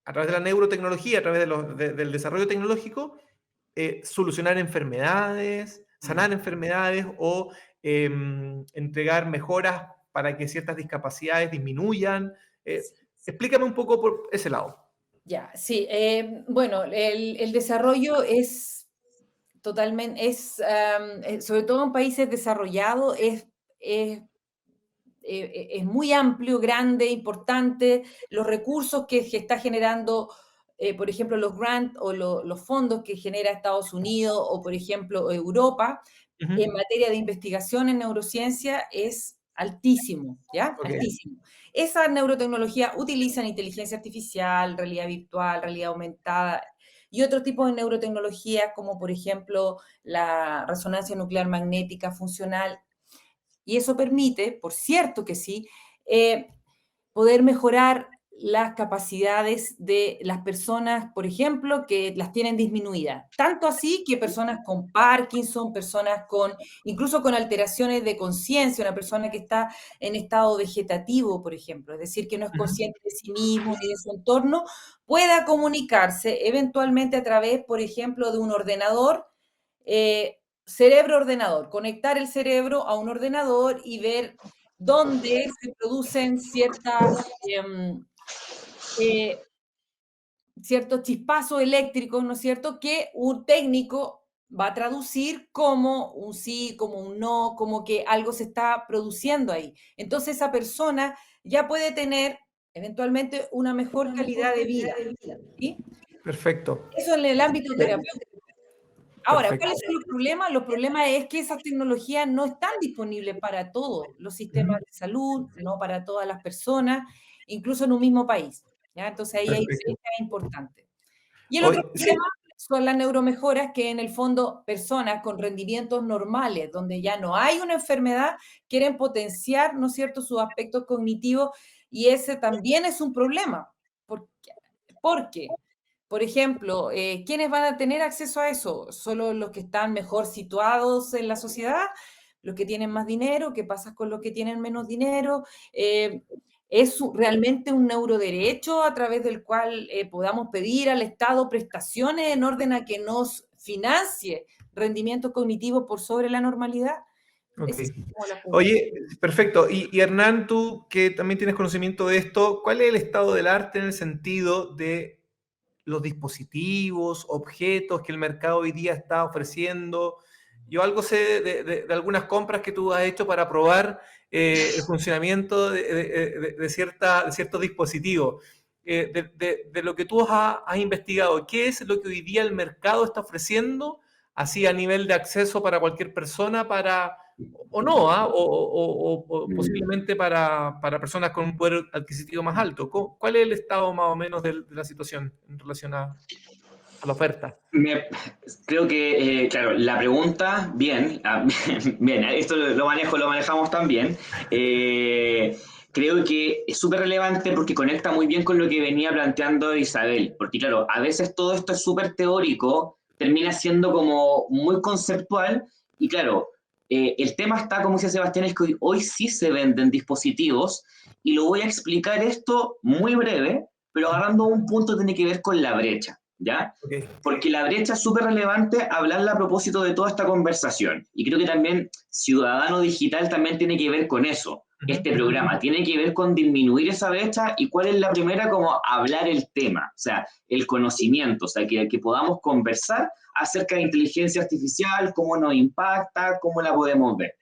a través de la neurotecnología, a través del desarrollo tecnológico, solucionar enfermedades, sanar enfermedades o entregar mejoras para que ciertas discapacidades disminuyan? Explícame un poco por ese lado. Ya, sí. Bueno, el desarrollo es totalmente, sobre todo en países desarrollados, es es muy amplio, grande, importante. Los recursos que está generando, por ejemplo, los grants o los fondos que genera Estados Unidos o, por ejemplo, Europa, en Ujú. materia de investigación en neurociencia es altísimo, ¿ya? Ok. Altísimo. Esas neurotecnologías utilizan inteligencia artificial, realidad virtual, realidad aumentada y otro tipo de neurotecnologías como, por ejemplo, la resonancia nuclear magnética funcional, y eso permite, por cierto que sí, eh, poder mejorar las capacidades de las personas, por ejemplo, que las tienen disminuidas. Tanto así que personas con Parkinson, personas con, incluso con alteraciones de conciencia, una persona que está en estado vegetativo, por ejemplo, es decir, que no es Ujú. consciente de sí mismo ni de su entorno, pueda comunicarse eventualmente a través, por ejemplo, de un ordenador, cerebro-ordenador, conectar el cerebro a un ordenador y ver dónde se producen eh, ciertos chispazos eléctricos, ¿no es cierto?, que un técnico va a traducir como un sí, como un no, como que algo se está produciendo ahí. Entonces esa persona ya puede tener eventualmente una mejor calidad de vida, ¿sí? Perfecto, Eso en el ámbito terapéutico. Ahora, perfecto. ¿cuáles son los problemas? Los problemas es que esas tecnologías no están disponibles para todos los sistemas Ujú. de salud, no para todas las personas, incluso en un mismo país, ¿ya? Entonces ahí hay Perfecto. diferencias importantes. Y el Hoy, otro sí, problema son las neuromejoras, que en el fondo personas con rendimientos normales, donde ya no hay una enfermedad, quieren potenciar, ¿no es cierto?, sus aspectos cognitivos, y ese también es un problema. ¿Por qué? Porque, por ejemplo, ¿quiénes van a tener acceso a eso? ¿Solo los que están mejor situados en la sociedad? ¿Los que tienen más dinero? ¿Qué pasa con los que tienen menos dinero? Eh, realmente un neuroderecho a través del cual podamos pedir al Estado prestaciones en orden a que nos financie rendimiento cognitivo por sobre la normalidad. Esa Ok. es como la punta. Oye, perfecto. Y Hernán, tú que también tienes conocimiento de esto, ¿cuál es el estado del arte en el sentido de los dispositivos, objetos que el mercado hoy día está ofreciendo? Yo algo sé de algunas compras que tú has hecho para probar el funcionamiento de ciertos dispositivos. De lo que tú has investigado, ¿qué es lo que hoy día el mercado está ofreciendo, así a nivel de acceso para cualquier persona, o no, ¿ah? O posiblemente para personas con un poder adquisitivo más alto? ¿Cuál es el estado más o menos de la situación en relación a la oferta? Creo que, claro, la pregunta, bien, bien, esto lo manejamos también. Creo que es súper relevante porque conecta muy bien con lo que venía planteando Isabel, porque claro, a veces todo esto es súper teórico, termina siendo como muy conceptual, y claro, el tema está, como dice Sebastián, es que hoy sí se venden dispositivos, y lo voy a explicar esto muy breve, pero agarrando un punto que tiene que ver con la brecha, ¿ya? Okay. Porque la brecha es súper relevante hablarla a propósito de toda esta conversación. Y creo que también Ciudadano Digital también tiene que ver con eso. Este programa tiene que ver con disminuir esa brecha. ¿Y cuál es la primera? Como hablar el tema, o sea, el conocimiento, o sea, que podamos conversar acerca de inteligencia artificial, cómo nos impacta, cómo la podemos ver.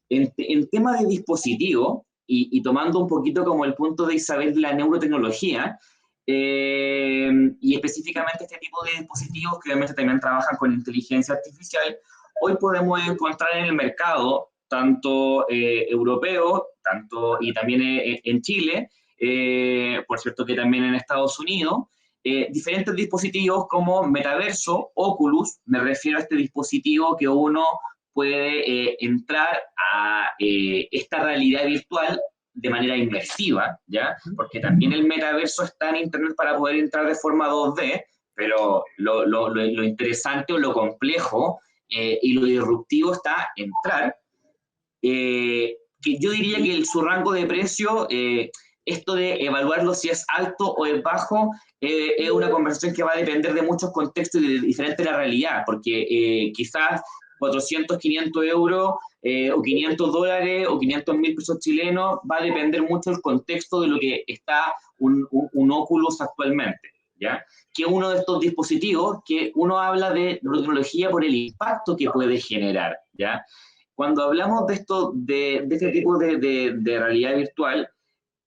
En tema de dispositivo, y tomando un poquito como el punto de Isabel de la neurotecnología, y específicamente este tipo de dispositivos que obviamente también trabajan con inteligencia artificial, hoy podemos encontrar en el mercado, tanto europeo, y también en Chile, por cierto que también en Estados Unidos, diferentes dispositivos como Metaverso, Oculus, me refiero a este dispositivo que uno puede entrar a esta realidad virtual de manera inmersiva, ¿ya? Porque también el metaverso está en Internet para poder entrar de forma 2D, pero lo interesante o lo complejo y lo disruptivo está entrar. Que yo diría que su rango de precio, esto de evaluarlo si es alto o es bajo, es una conversación que va a depender de muchos contextos y de diferente la realidad, porque quizás 400, 500 euros o 500 dólares o 500.000 pesos chilenos, va a depender mucho del contexto de lo que está un Oculus actualmente, ¿ya? Que uno de estos dispositivos que uno habla de tecnología por el impacto que puede generar, ¿ya? Cuando hablamos de esto, de este tipo de realidad virtual,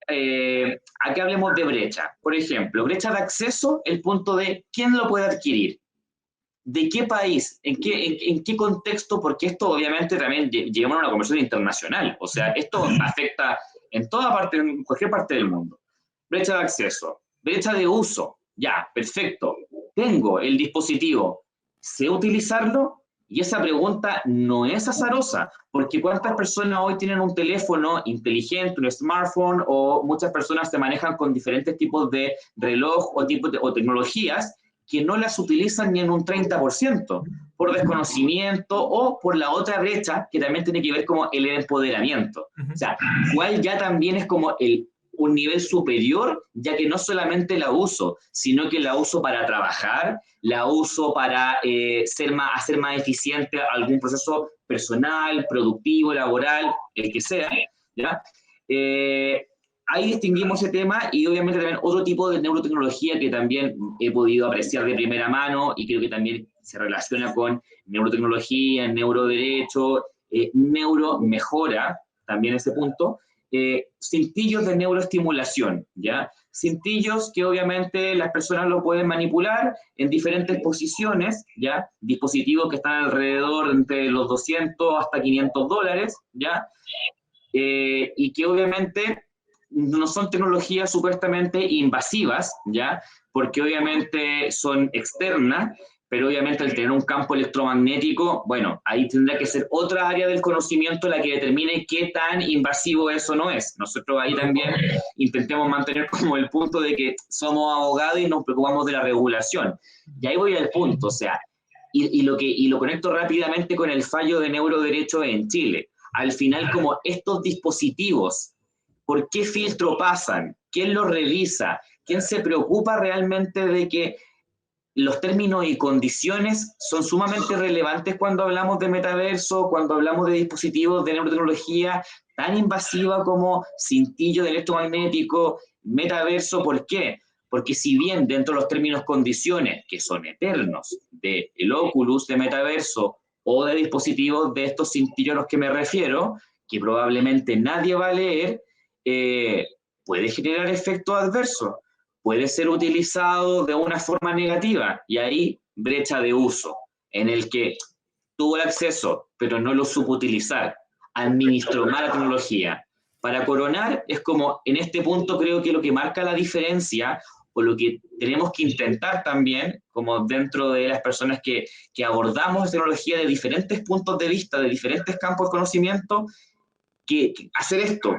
aquí hablemos de brecha. Por ejemplo, brecha de acceso, el punto de quién lo puede adquirir, de qué país, en qué contexto, porque esto obviamente también lleva a una conversación internacional. O sea, esto afecta en toda parte, en cualquier parte del mundo. Brecha de acceso, brecha de uso, ya, perfecto. Tengo el dispositivo, ¿sé utilizarlo? Y esa pregunta no es azarosa, porque ¿cuántas personas hoy tienen un teléfono inteligente, un smartphone, o muchas personas se manejan con diferentes tipos de reloj o tecnologías que no las utilizan ni en un 30%, por desconocimiento o por la otra brecha que también tiene que ver como el empoderamiento? O sea, cuál ya también es como un nivel superior, ya que no solamente la uso, sino que la uso para trabajar, la uso para hacer más eficiente algún proceso personal, productivo, laboral, el que sea, ¿ya? Ahí distinguimos ese tema y obviamente también otro tipo de neurotecnología que también he podido apreciar de primera mano y creo que también se relaciona con neurotecnología, neuroderecho, neuromejora, también ese punto, cintillos de neuroestimulación, ¿ya? Cintillos que obviamente las personas lo pueden manipular en diferentes posiciones, ¿ya? Dispositivos que están alrededor entre los 200 hasta 500 dólares, ¿ya? Y que obviamente no son tecnologías supuestamente invasivas, ¿ya? Porque obviamente son externas, pero obviamente al tener un campo electromagnético, bueno, ahí tendrá que ser otra área del conocimiento la que determine qué tan invasivo eso no es. Nosotros ahí también intentemos mantener como el punto de que somos abogados y nos preocupamos de la regulación. Y ahí voy al punto, o sea, y lo conecto rápidamente con el fallo de neuroderecho en Chile. Al final, como estos dispositivos, ¿por qué filtro pasan? ¿Quién los revisa? ¿Quién se preocupa realmente de que los términos y condiciones son sumamente relevantes cuando hablamos de metaverso, cuando hablamos de dispositivos de neurotecnología tan invasiva como cintillo de electromagnético, metaverso. ¿Por qué? Porque si bien dentro de los términos condiciones, que son eternos, del Oculus de metaverso o de dispositivos de estos cintillos a los que me refiero, que probablemente nadie va a leer, puede generar efectos adversos, puede ser utilizado de una forma negativa, y ahí brecha de uso, en el que tuvo el acceso, pero no lo supo utilizar, administró mal la tecnología. Para coronar, es como, en este punto creo que lo que marca la diferencia, o lo que tenemos que intentar también, como dentro de las personas que abordamos tecnología de diferentes puntos de vista, de diferentes campos de conocimiento, que hacer esto,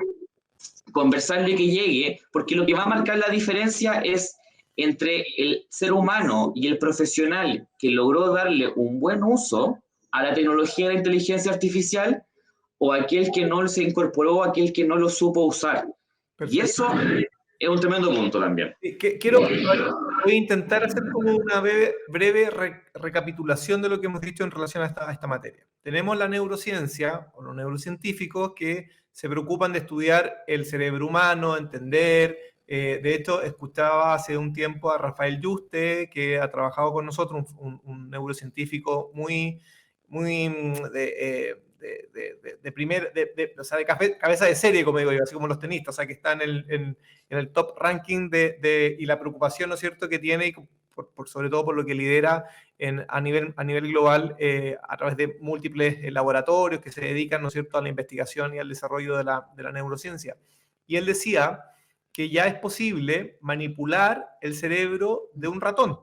conversarle que llegue, porque lo que va a marcar la diferencia es entre el ser humano y el profesional que logró darle un buen uso a la tecnología de inteligencia artificial, o aquel que no se incorporó, o aquel que no lo supo usar. Y eso es un tremendo punto también. Voy a intentar hacer como una breve recapitulación de lo que hemos dicho en relación a esta materia. Tenemos la neurociencia, o los neurocientíficos, que se preocupan de estudiar el cerebro humano, entender. De hecho, escuchaba hace un tiempo a Rafael Yuste, que ha trabajado con nosotros, un neurocientífico muy o sea, cabeza de serie, como digo yo, así como los tenistas, o sea, que está en el top ranking y la preocupación, ¿no es cierto?, que tiene, sobre todo por lo que lidera a nivel global, a través de múltiples laboratorios que se dedican, ¿no es cierto?, a la investigación y al desarrollo de la neurociencia. Y él decía que ya es posible manipular el cerebro de un ratón.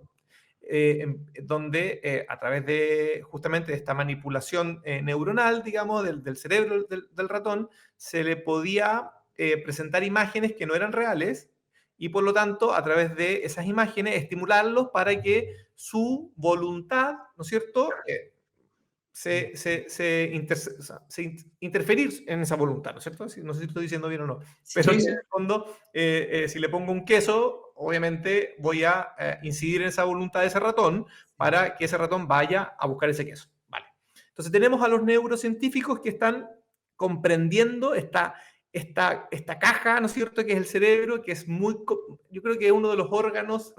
Donde a través de justamente esta manipulación neuronal, digamos, del cerebro del ratón, se le podía presentar imágenes que no eran reales, y por lo tanto, a través de esas imágenes, estimularlos para que su voluntad, ¿no es cierto?, interferir en esa voluntad, ¿no es cierto? No sé si estoy diciendo bien o no. Pero Sí, en sí. el fondo, si le pongo un queso, obviamente voy a incidir en esa voluntad de ese ratón para que ese ratón vaya a buscar ese queso. Vale. Entonces tenemos a los neurocientíficos que están comprendiendo esta caja, ¿no es cierto?, que es el cerebro, que es yo creo que es uno de los órganos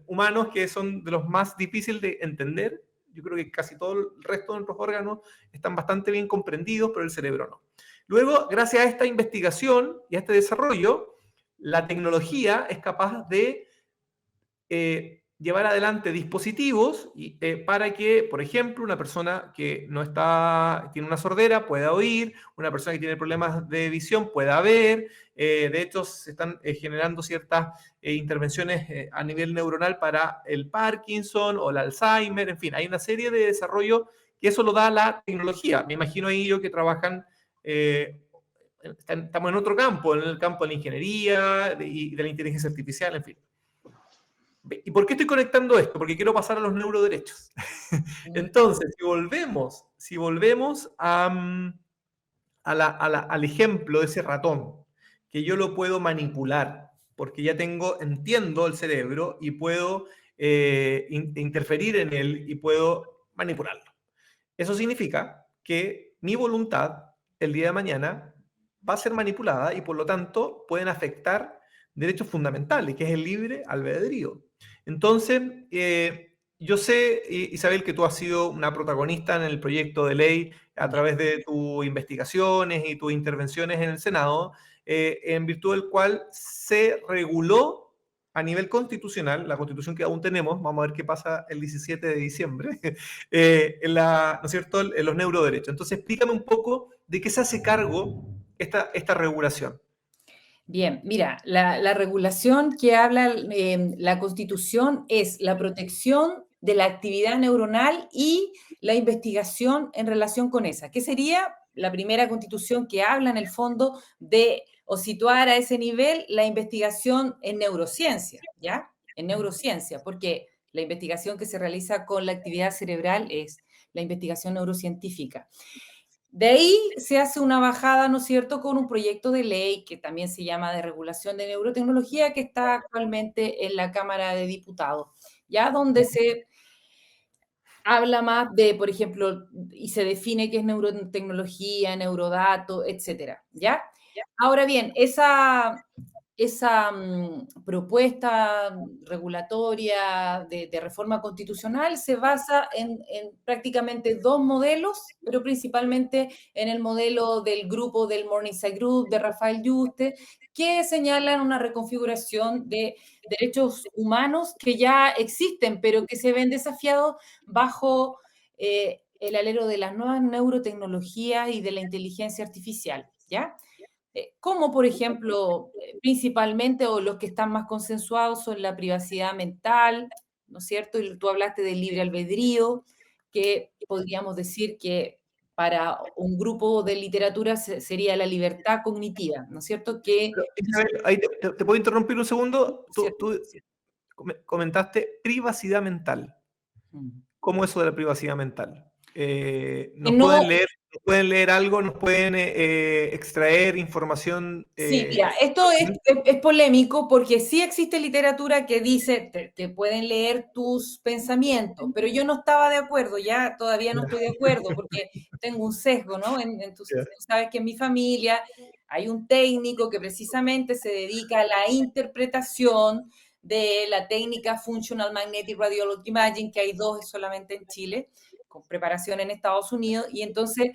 humanos que son de los más difíciles de entender. Yo creo que casi todo el resto de nuestros órganos están bastante bien comprendidos, pero el cerebro no. Luego, gracias a esta investigación y a este desarrollo, la tecnología es capaz de llevar adelante dispositivos para que, por ejemplo, una persona que tiene una sordera pueda oír, una persona que tiene problemas de visión pueda ver. De hecho, se están generando ciertas intervenciones a nivel neuronal para el Parkinson o el Alzheimer. En fin, hay una serie de desarrollo que eso lo da la tecnología. Me imagino ahí yo que trabajan, estamos en otro campo, en el campo de la ingeniería y de la inteligencia artificial, en fin. ¿Y por qué estoy conectando esto? Porque quiero pasar a los neuroderechos. Entonces, si volvemos al ejemplo de ese ratón, que yo lo puedo manipular, porque ya entiendo el cerebro y puedo interferir en él y puedo manipularlo. Eso significa que mi voluntad el día de mañana va a ser manipulada y por lo tanto pueden afectar derechos fundamentales, que es el libre albedrío. Entonces, yo sé, Isabel, que tú has sido una protagonista en el proyecto de ley a través de tus investigaciones y tus intervenciones en el Senado, en virtud del cual se reguló a nivel constitucional, la constitución que aún tenemos, vamos a ver qué pasa el 17 de diciembre, ¿no es cierto?, en los neuroderechos. Entonces, explícame un poco de qué se hace cargo esta regulación. Bien, mira, la regulación que habla la Constitución es la protección de la actividad neuronal y la investigación en relación con esa, que sería la primera Constitución que habla en el fondo de o situar a ese nivel la investigación en neurociencia, ¿ya? En neurociencia, porque la investigación que se realiza con la actividad cerebral es la investigación neurocientífica. De ahí se hace una bajada, ¿no es cierto?, con un proyecto de ley que también se llama de regulación de neurotecnología, que está actualmente en la Cámara de Diputados, ya donde se habla más de, por ejemplo, y se define qué es neurotecnología, neurodatos, etcétera, ¿ya? Ahora bien, esa propuesta regulatoria de reforma constitucional se basa en prácticamente dos modelos, pero principalmente en el modelo del grupo del Morningside Group, de Rafael Yuste, que señalan una reconfiguración de derechos humanos que ya existen, pero que se ven desafiados bajo el alero de las nuevas neurotecnologías y de la inteligencia artificial, ¿ya? Como por ejemplo, principalmente, o los que están más consensuados son la privacidad mental, ¿no es cierto? Y tú hablaste del libre albedrío, que podríamos decir que para un grupo de literatura sería la libertad cognitiva, ¿no es cierto? Que, Pero, Isabel, ahí te puedo interrumpir un segundo. ¿cierto? Tú comentaste privacidad mental. Mm. ¿Cómo eso de la privacidad mental? Que ¿Nos no, pueden leer algo? ¿Nos pueden extraer información? sí, mira, esto es polémico porque sí existe literatura que dice, te pueden leer tus pensamientos, pero yo no estaba de acuerdo, ya todavía no Ya, estoy de acuerdo porque tengo un sesgo, ¿no? Tú ya. sabes que en mi familia hay un técnico que precisamente se dedica a la interpretación de la técnica Functional Magnetic Radiology Imaging, que hay dos solamente en Chile, con preparación en Estados Unidos, y entonces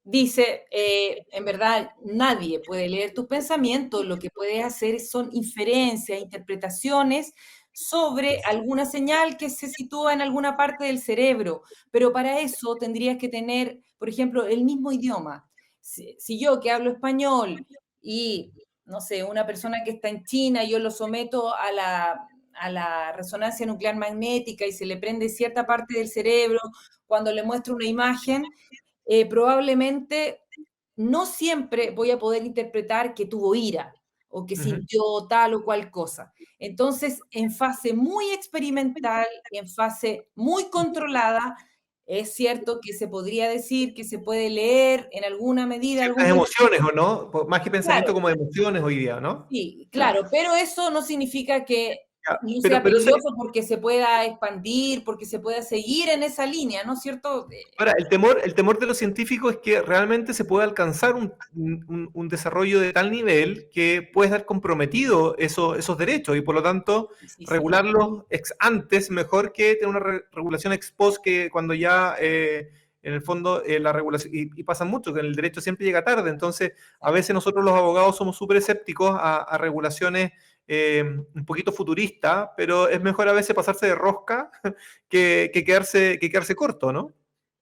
dice, en verdad, nadie puede leer tus pensamientos, lo que puedes hacer son inferencias, interpretaciones sobre alguna señal que se sitúa en alguna parte del cerebro, pero para eso tendrías que tener, por ejemplo, el mismo idioma. Si yo que hablo español y, no sé, una persona que está en China, yo lo someto a la resonancia nuclear magnética y se le prende cierta parte del cerebro cuando le muestro una imagen, probablemente no siempre voy a poder interpretar que tuvo ira o que Ujú. sintió tal o cual cosa. Entonces, en fase muy experimental, en fase muy controlada, es cierto que se podría decir que se puede leer en alguna medida Ciertas algún... emociones, ¿o no? Más que pensamiento, Claro, como emociones hoy día, ¿no? sí, claro, pero eso no significa que Ya, no sea pero peligroso porque se pueda expandir, porque se pueda seguir en esa línea, ¿no es cierto? ahora, el temor de los científicos es que realmente se pueda alcanzar un desarrollo de tal nivel que puede estar comprometido esos derechos y por lo tanto Sí, sí. regularlos ex antes mejor que tener una regulación ex post que cuando ya en el fondo la regulación, y pasa mucho que en el derecho siempre llega tarde, entonces a veces nosotros los abogados somos súper escépticos a regulaciones un poquito futuristas, pero es mejor a veces pasarse de rosca que quedarse corto, ¿no?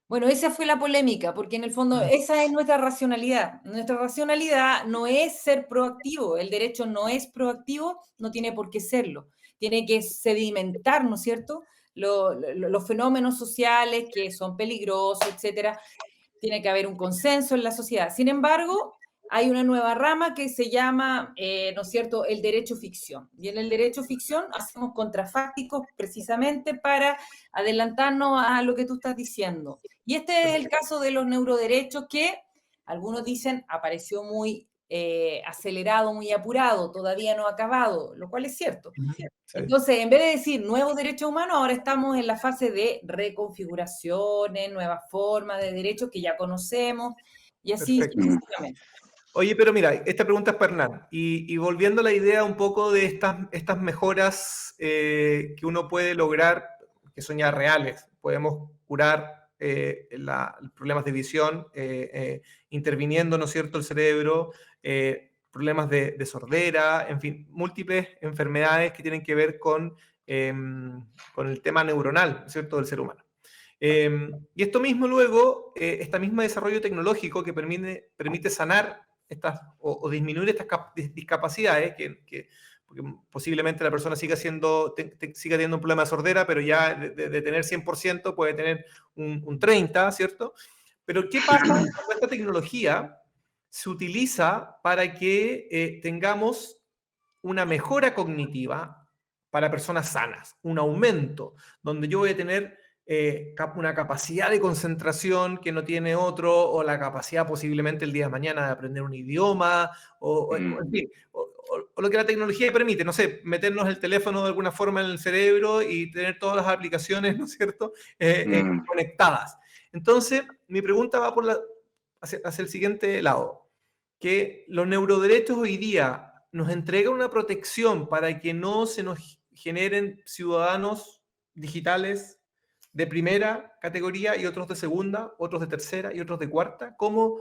Bueno, esa fue la polémica, porque en el fondo Mm. esa es nuestra racionalidad. Nuestra racionalidad no es ser proactivo, el derecho no es proactivo, no tiene por qué serlo. Tiene que sedimentar, ¿no es cierto? Los fenómenos sociales que son peligrosos, etcétera. Tiene que haber un consenso en la sociedad. Sin embargo, hay una nueva rama que se llama, ¿no es cierto?, el derecho ficción. Y en el derecho ficción hacemos contrafácticos precisamente para adelantarnos a lo que tú estás diciendo. Y este es el caso de los neuroderechos que algunos dicen apareció muy acelerado, muy apurado, todavía no ha acabado, lo cual es cierto. Sí, Entonces, en vez de decir nuevos derechos humanos, ahora estamos en la fase de reconfiguraciones, nuevas formas de derechos que ya conocemos, y así perfecto. sucesivamente. Oye, pero mira, esta pregunta es para Hernán. Y volviendo a la idea un poco de estas mejoras que uno puede lograr, que son ya reales, podemos curar problemas de visión interviniendo, ¿no es cierto?, el cerebro, problemas de sordera, en fin, múltiples enfermedades que tienen que ver con el tema neuronal, ¿no es cierto?, del ser humano. Y esto mismo luego, este mismo desarrollo tecnológico que permite sanar o disminuir estas discapacidades, porque posiblemente la persona siga teniendo un problema de sordera, pero ya de tener 100% puede tener un 30%, ¿cierto? Pero ¿qué pasa cuando esta tecnología se utiliza para que tengamos una mejora cognitiva para personas sanas, un aumento, donde yo voy a tener una capacidad de concentración que no tiene otro, o la capacidad posiblemente el día de mañana de aprender un idioma, en fin, o lo que la tecnología permite, no sé, meternos el teléfono de alguna forma en el cerebro y tener todas las aplicaciones, ¿no es cierto?, conectadas. Entonces, mi pregunta va hacia el siguiente lado, que los neuroderechos hoy día nos entregan una protección para que no se nos generen ciudadanos digitales de primera categoría y otros de segunda, otros de tercera y otros de cuarta. ¿Cómo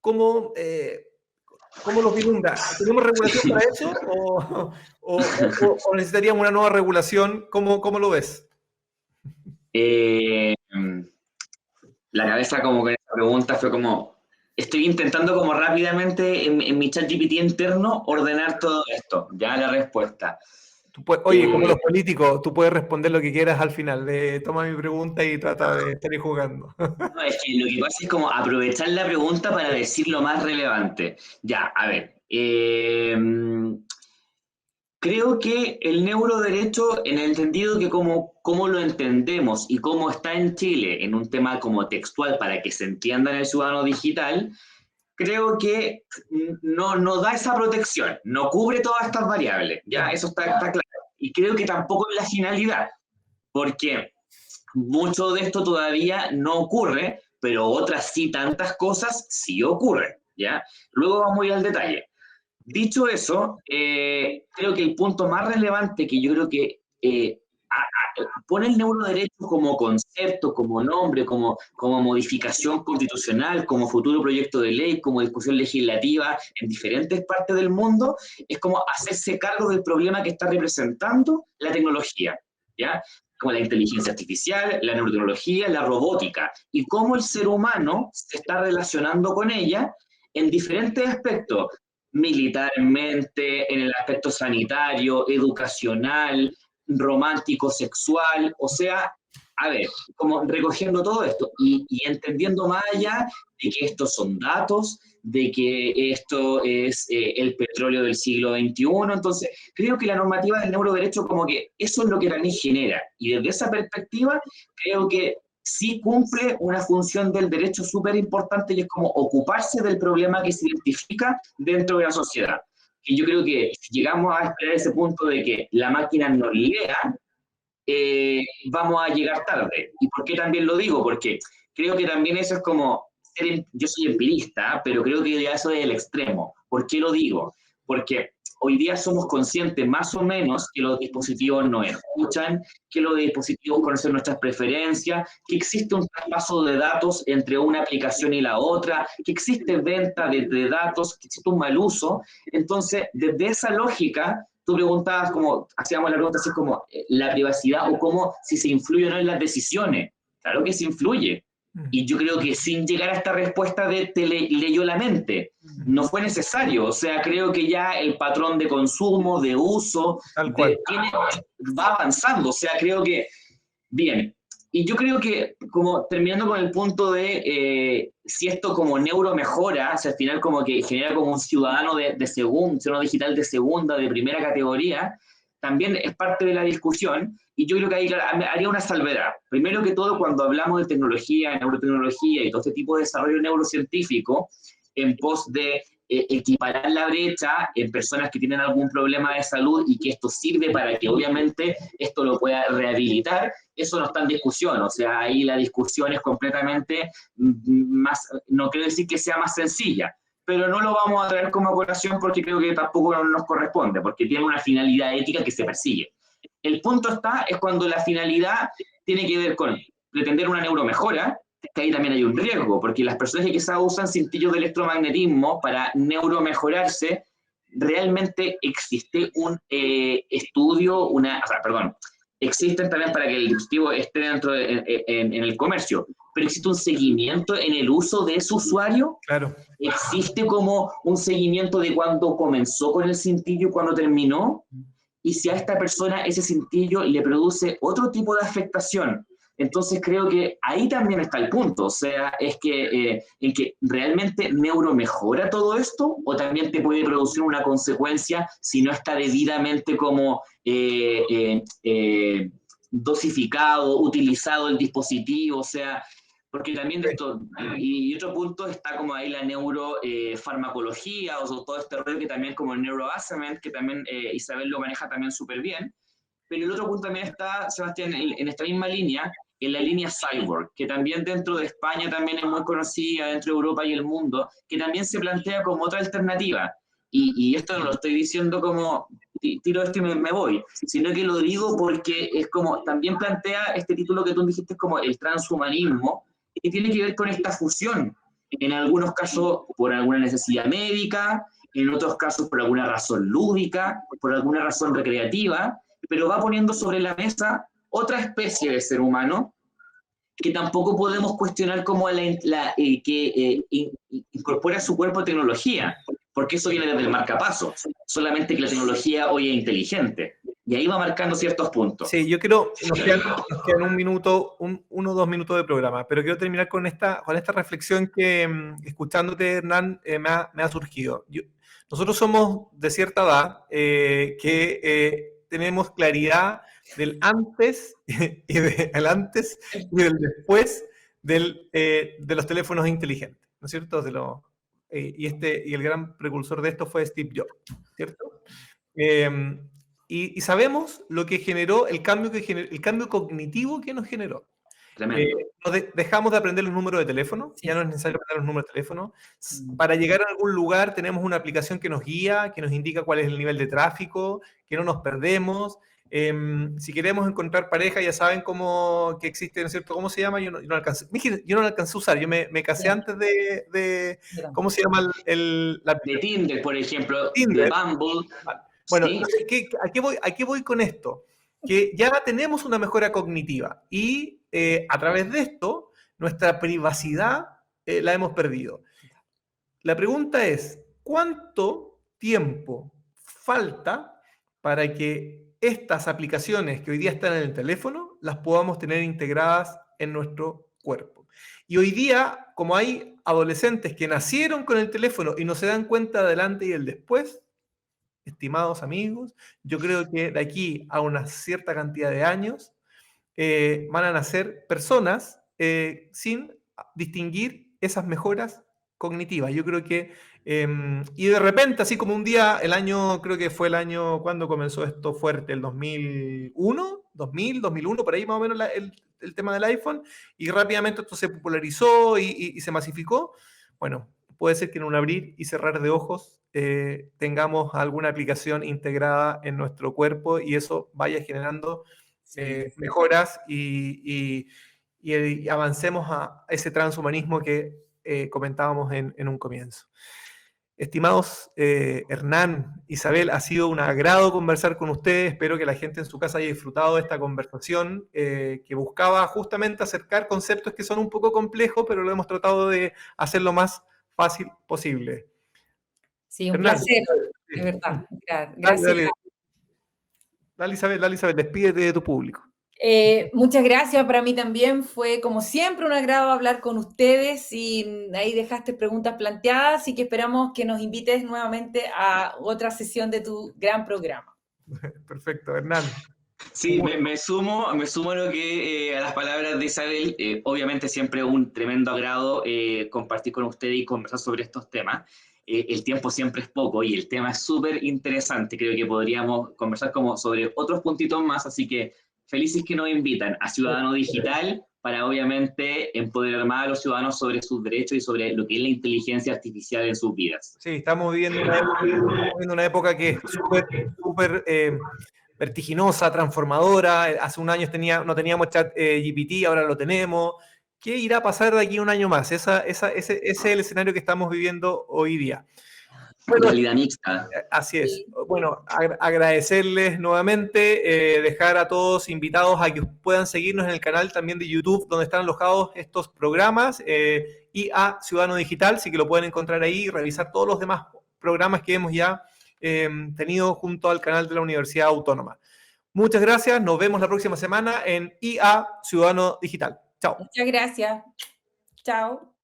los vislumbra? ¿Tenemos regulación para eso o necesitaríamos una nueva regulación? ¿Cómo lo ves? La cabeza como con esta pregunta fue como, estoy intentando como rápidamente en mi chat GPT interno ordenar todo esto, ya la respuesta. Oye, como los políticos, tú puedes responder lo que quieras al final. Toma mi pregunta y trata de estar ahí jugando. No, es que lo que pasa es como aprovechar la pregunta para decir lo más relevante. Ya, a ver. Creo que el neuroderecho, en el entendido que cómo lo entendemos y cómo está en Chile, en un tema como textual para que se entienda en el ciudadano digital, creo que no da esa protección, no cubre todas estas variables, ¿ya? Eso está claro. Y creo que tampoco es la finalidad, porque mucho de esto todavía no ocurre, pero otras sí, tantas cosas sí ocurren, ¿ya? Luego vamos a ir al detalle. Dicho eso, creo que el punto más relevante que yo creo que pone el neuroderecho como concepto, como nombre, como modificación constitucional, como futuro proyecto de ley, como discusión legislativa en diferentes partes del mundo, es como hacerse cargo del problema que está representando la tecnología, ¿ya? Como la inteligencia artificial, la neurotecnología, la robótica, y cómo el ser humano se está relacionando con ella en diferentes aspectos, militarmente, en el aspecto sanitario, educacional, romántico, sexual, o sea, a ver, como recogiendo todo esto y entendiendo más allá de que estos son datos, de que esto es el petróleo del siglo XXI, entonces creo que la normativa del neuroderecho como que eso es lo que también genera, y desde esa perspectiva creo que sí cumple una función del derecho súper importante, y es como ocuparse del problema que se identifica dentro de la sociedad. Y yo creo que si llegamos a esperar ese punto de que la máquina nos lea, vamos a llegar tarde. ¿Y por qué también lo digo? Porque creo que también eso es como, yo soy empirista, pero creo que ya eso es el extremo. ¿Por qué lo digo? Porque hoy día somos conscientes más o menos que los dispositivos nos escuchan, que los dispositivos conocen nuestras preferencias, que existe un traspaso de datos entre una aplicación y la otra, que existe venta de datos, que existe un mal uso. Entonces, desde esa lógica, tú preguntabas, como hacíamos la pregunta así como la privacidad o cómo si se influye o no en las decisiones. Claro que se influye. Y yo creo que sin llegar a esta respuesta de te leyó la mente, no fue necesario. O sea, creo que ya el patrón de consumo, de uso, va avanzando. O sea, creo que, bien. Y yo creo que, como terminando con el punto de si esto como neuro mejora, o sea, al final como que genera como un ciudadano de segunda, ciudadano digital de segunda, de primera categoría, también es parte de la discusión. Y yo creo que ahí haría una salvedad. Primero que todo, cuando hablamos de tecnología, neurotecnología y todo este tipo de desarrollo neurocientífico, en pos de equiparar la brecha en personas que tienen algún problema de salud y que esto sirve para que obviamente esto lo pueda rehabilitar, eso no está en discusión. O sea, ahí la discusión es completamente más, no quiero decir que sea más sencilla, pero no lo vamos a traer como colación porque creo que tampoco nos corresponde, porque tiene una finalidad ética que se persigue. El punto es cuando la finalidad tiene que ver con pretender una neuromejora, que ahí también hay un riesgo, porque las personas que quizás usan cintillos de electromagnetismo para neuromejorarse, realmente existe un estudio, existen también para que el dispositivo esté dentro en el comercio, pero existe un seguimiento en el uso de ese usuario. Claro. Existe como un seguimiento de cuándo comenzó con el cintillo y cuándo terminó, y si a esta persona ese cintillo le produce otro tipo de afectación. Entonces creo que ahí también está el punto, o sea, es que en que realmente neuro mejora todo esto, o también te puede producir una consecuencia si no está debidamente como dosificado, utilizado el dispositivo, o sea, porque también de esto, y otro punto está como ahí la neurofarmacología, o todo este rollo que también como el neuroassessment, que también Isabel lo maneja también súper bien. Pero el otro punto también está, Sebastián, en esta misma línea, en la línea Cyborg, que también dentro de España también es muy conocida, dentro de Europa y el mundo, que también se plantea como otra alternativa. Y esto no lo estoy diciendo como tiro esto y me voy, sino que lo digo porque es como, también plantea este título que tú dijiste como el transhumanismo, que tiene que ver con esta fusión, en algunos casos por alguna necesidad médica, en otros casos por alguna razón lúdica, por alguna razón recreativa, pero va poniendo sobre la mesa otra especie de ser humano que tampoco podemos cuestionar como que incorpora a su cuerpo tecnología, porque eso viene desde el marcapaso, solamente que la tecnología hoy es inteligente, y ahí va marcando ciertos puntos. Sí, yo quiero, nos quedan un minuto, uno o 2 minutos de programa, pero quiero terminar con esta reflexión que, escuchándote, Hernán, me ha surgido. Nosotros somos de cierta edad que tenemos claridad del antes y del antes y del después de los teléfonos inteligentes, ¿no es cierto? Y el gran precursor de esto fue Steve Jobs, ¿cierto? Y sabemos lo que generó, el cambio cognitivo que nos generó. Dejamos de aprender los números de teléfono, ya no es necesario aprender los números de teléfono. Para llegar a algún lugar tenemos una aplicación que nos guía, que nos indica cuál es el nivel de tráfico, que no nos perdemos. Si queremos encontrar pareja, ya saben que existe, ¿no es cierto? ¿Cómo se llama? Yo no alcancé a usar, yo me casé antes de ¿cómo se llama? De Tinder, por ejemplo, Tinder. de Bumble. Bueno, ¿sí? ¿a qué voy con esto? Que ya tenemos una mejora cognitiva y a través de esto nuestra privacidad la hemos perdido. La pregunta es, ¿cuánto tiempo falta para que estas aplicaciones que hoy día están en el teléfono las podamos tener integradas en nuestro cuerpo? Y hoy día, como hay adolescentes que nacieron con el teléfono y no se dan cuenta del antes y el después, estimados amigos, yo creo que de aquí a una cierta cantidad de años van a nacer personas sin distinguir esas mejoras cognitivas. Yo creo que, y de repente, así como un día, creo que fue el año cuando comenzó esto fuerte, el 2001, 2001, por ahí más o menos el tema del iPhone, y rápidamente esto se popularizó y se masificó. Bueno, puede ser que en un abrir y cerrar de ojos tengamos alguna aplicación integrada en nuestro cuerpo y eso vaya generando mejoras y avancemos a ese transhumanismo que comentábamos en un comienzo. Estimados Hernán, Isabel, ha sido un agrado conversar con ustedes. Espero que la gente en su casa haya disfrutado de esta conversación que buscaba justamente acercar conceptos que son un poco complejos, pero lo hemos tratado de hacer lo más fácil posible. Sí, un Hernán, placer, de verdad. Gracias. Dale, Isabel, despídete de tu público. Muchas gracias, para mí también fue como siempre un agrado hablar con ustedes y ahí dejaste preguntas planteadas y que esperamos que nos invites nuevamente a otra sesión de tu gran programa. Perfecto, Hernán. Sí, me sumo a lo que a las palabras de Isabel, obviamente siempre un tremendo agrado compartir con ustedes y conversar sobre estos temas. El tiempo siempre es poco y el tema es súper interesante, creo que podríamos conversar como sobre otros puntitos más, así que felices que nos invitan a Ciudadano Digital para obviamente empoderar más a los ciudadanos sobre sus derechos y sobre lo que es la inteligencia artificial en sus vidas. Sí, estamos viviendo una época que es súper vertiginosa, transformadora. Hace un año no teníamos chat GPT, ahora lo tenemos. ¿Qué irá a pasar de aquí a un año más? Ese es el escenario que estamos viviendo hoy día. Bueno, realidad mixta. Así es. Bueno, agradecerles nuevamente, dejar a todos invitados a que puedan seguirnos en el canal también de YouTube, donde están alojados estos programas, y a Ciudadano Digital, sí que lo pueden encontrar ahí y revisar todos los demás programas que hemos ya tenido junto al canal de la Universidad Autónoma. Muchas gracias, nos vemos la próxima semana en IA Ciudadano Digital. Chao. Muchas gracias. Chao.